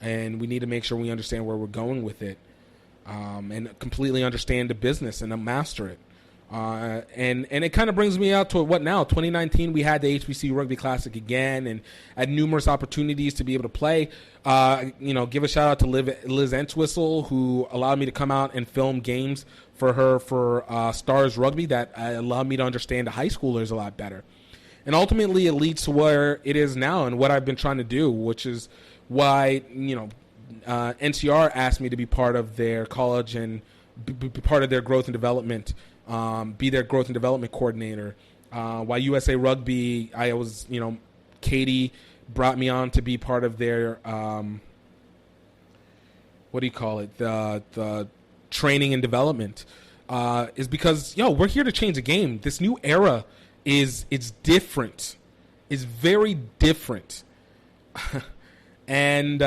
and we need to make sure we understand where we're going with it, and completely understand the business and master it. And it kind of brings me out to what now? 2019, we had the HBC Rugby Classic again, and had numerous opportunities to be able to play. Give a shout out to Liz Entwistle, who allowed me to come out and film games for her for Stars Rugby that allowed me to understand the high schoolers a lot better. And ultimately, it leads to where it is now and what I've been trying to do, which is why NCR asked me to be part of their college and be part of their growth and development, be their growth and development coordinator. While USA Rugby, Katie brought me on to be part of their the training and development, is because we're here to change the game. This new era it's different. It's very different. And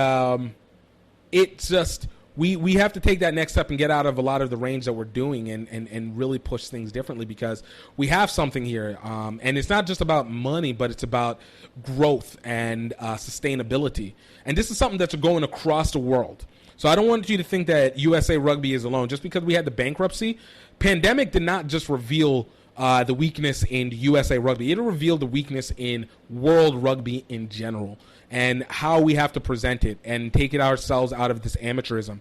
it just we have to take that next step and get out of a lot of the range that we're doing and really push things differently, because we have something here. And it's not just about money, but it's about growth and sustainability. And this is something that's going across the world. So I don't want you to think that USA Rugby is alone. Just because we had the bankruptcy, pandemic did not just reveal the weakness in USA Rugby. It revealed the weakness in world rugby in general, and how we have to present it and take it ourselves out of this amateurism.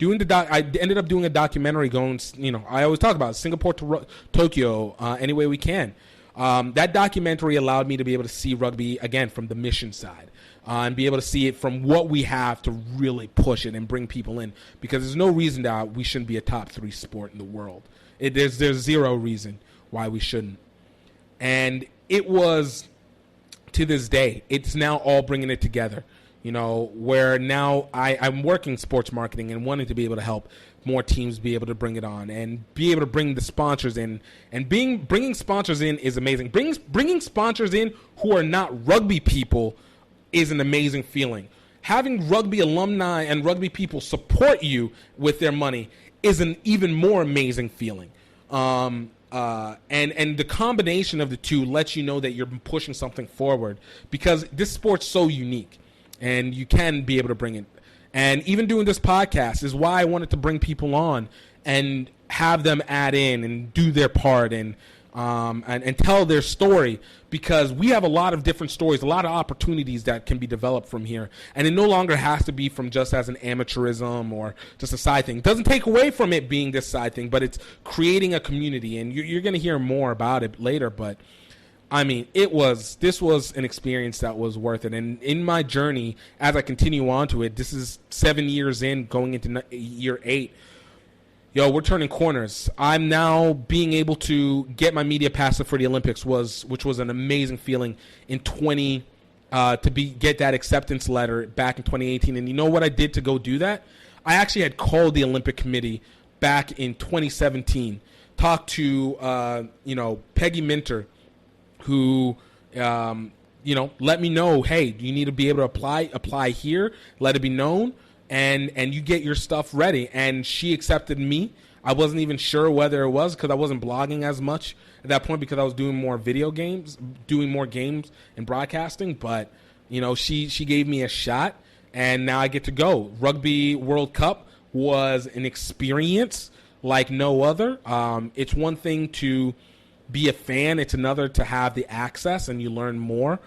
I ended up doing a documentary going, I always talk about Singapore to Tokyo any way we can. That documentary allowed me to be able to see rugby, again, from the mission side, and be able to see it from what we have to really push it and bring people in, because there's no reason that we shouldn't be a top 3 sport in the world. There's zero reason why we shouldn't. And it was, to this day, it's now all bringing it together, where now I'm working sports marketing and wanting to be able to help more teams be able to bring it on and be able to bring the sponsors in. And bringing sponsors in is amazing. Bringing sponsors in who are not rugby people is an amazing feeling. Having rugby alumni and rugby people support you with their money is an even more amazing feeling. And the combination of the two lets you know that you're pushing something forward, because this sport's so unique, and you can be able to bring it. And even doing this podcast is why I wanted to bring people on and have them add in and do their part and tell their story, because we have a lot of different stories, a lot of opportunities that can be developed from here. And it no longer has to be from just as an amateurism or just a side thing. It doesn't take away from it being this side thing, but it's creating a community. And you're going to hear more about it later. But, I mean, this was an experience that was worth it. And in my journey, as I continue on to it, this is 7 years in, going into year 8. We're turning corners. I'm now being able to get my media passes for the Olympics, which was an amazing feeling in 2018. get that acceptance letter back in 2018. And you know what I did to go do that? I actually had called the Olympic Committee back in 2017, talked to Peggy Minter, who let me know, hey, you need to be able to apply here, let it be known, and you get your stuff ready. And she accepted me. I wasn't even sure whether it was because I wasn't blogging as much at that point because I was doing more video games, doing more games and broadcasting. But, she gave me a shot, and now I get to go. Rugby World Cup was an experience like no other. It's one thing to be a fan. It's another to have the access, and you learn more.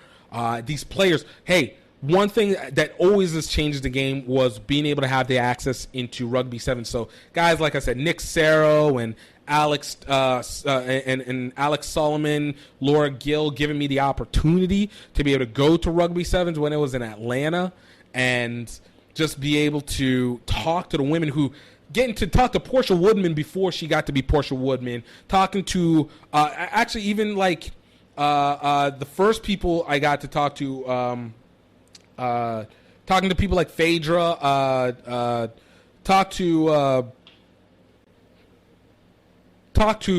These players, hey, one thing that always has changed the game was being able to have the access into Rugby 7. So guys, like I said, Nick Sarro and Alex and Alex Solomon, Laura Gill, giving me the opportunity to be able to go to Rugby 7s when it was in Atlanta and just be able to talk to the women who getting to talk to Portia Woodman before she got to be Portia Woodman, talking to actually even like the first people I got to talk to, talking to people like Phaedra, talk to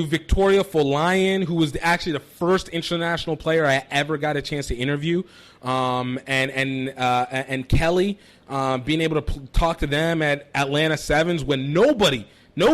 Victoria Folayan, who was actually the first international player I ever got a chance to interview, and Kelly, being able to talk to them at Atlanta Sevens when no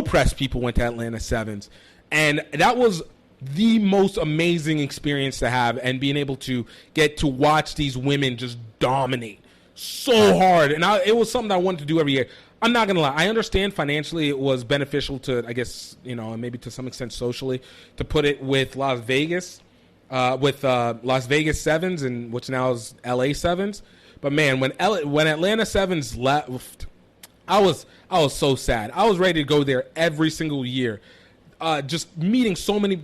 press people went to Atlanta Sevens, and that was the most amazing experience to have, and being able to get to watch these women just dominate so hard. And it was something that I wanted to do every year. I'm not going to lie. I understand financially it was beneficial to, I guess, and maybe to some extent socially, to put it with Las Vegas, Las Vegas Sevens, and which now is LA Sevens. But man, when Atlanta Sevens left, I was so sad. I was ready to go there every single year. Just meeting so many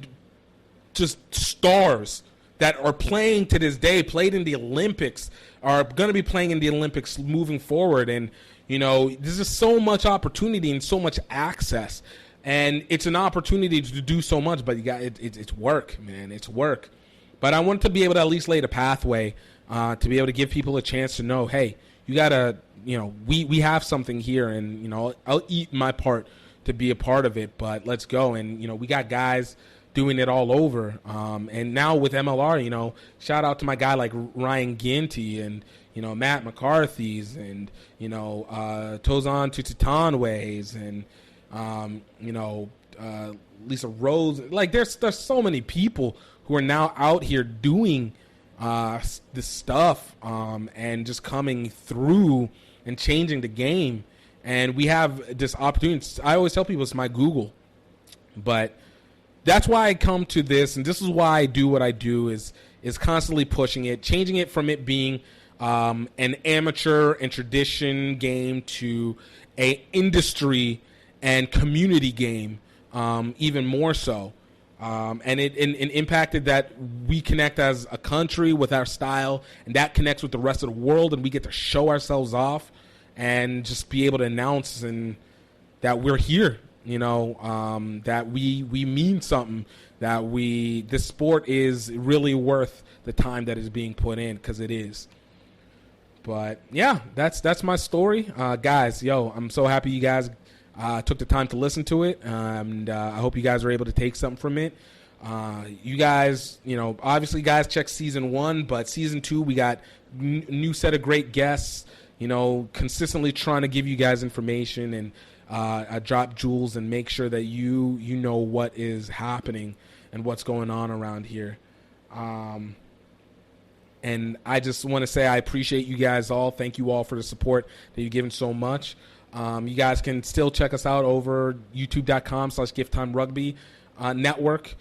just stars that are playing to this day, played in the Olympics, are going to be playing in the Olympics moving forward. And, there's just so much opportunity and so much access. And it's an opportunity to do so much, but it's work, man. It's work. But I want to be able to at least lay the pathway to be able to give people a chance to know, hey, you got to, we have something here, and, I'll eat my part to be a part of it, but let's go. And, we got guys doing it all over. And now with MLR, shout out to my guy like Ryan Ginty and, Matt McCarthy's and, Tozan Tutanways and, Lisa Rose. Like there's so many people who are now out here doing this stuff and just coming through and changing the game. And we have this opportunity. I always tell people it's my Google. But that's why I come to this, and this is why I do what I do, is constantly pushing it, changing it from it being an amateur and tradition game to a industry and community game, even more so. And it impacted that we connect as a country with our style, and that connects with the rest of the world, and we get to show ourselves off and just be able to announce and that we're here, that we mean something, that this sport is really worth the time that is being put in, because it is. But yeah, that's my story, guys. I'm so happy you guys took the time to listen to it, and I hope you guys are able to take something from it. You guys, obviously, guys, check season 1, but season 2, we got new set of great guests. Consistently trying to give you guys information and I drop jewels and make sure that you know what is happening and what's going on around here. And I just want to say I appreciate you guys all. Thank you all for the support that you've given so much. You guys can still check us out over youtube.com/GiftTime network.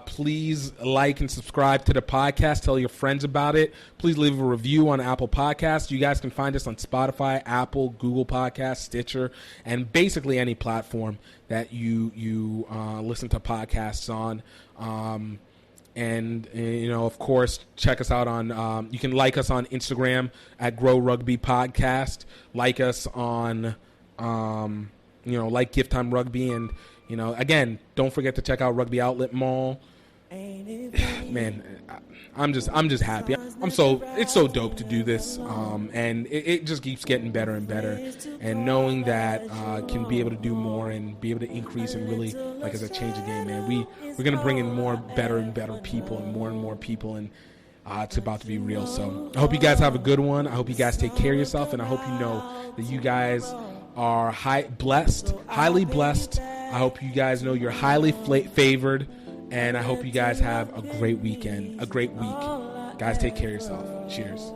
Please like and subscribe to the podcast. Tell your friends about it. Please leave a review on Apple Podcasts. You guys can find us on Spotify, Apple, Google Podcasts, Stitcher, and basically any platform that you listen to podcasts on. And of course, check us out on. You can like us on Instagram at Greaux Rugby Podcast. Like us on, like GiftTime Rugby, and again, don't forget to check out Rugby Outlet Mall. man, I'm just happy. It's so dope to do this, and it just keeps getting better and better. And knowing that can be able to do more and be able to increase and really, like, as a change the game, man. We're gonna bring in more better and better people and more people, and it's about to be real. So I hope you guys have a good one. I hope you guys take care of yourself, and I hope you know that you guys are highly blessed. I hope you guys know you're highly favored, and I hope you guys have a great weekend, a great week. Guys, take care of yourself. Cheers.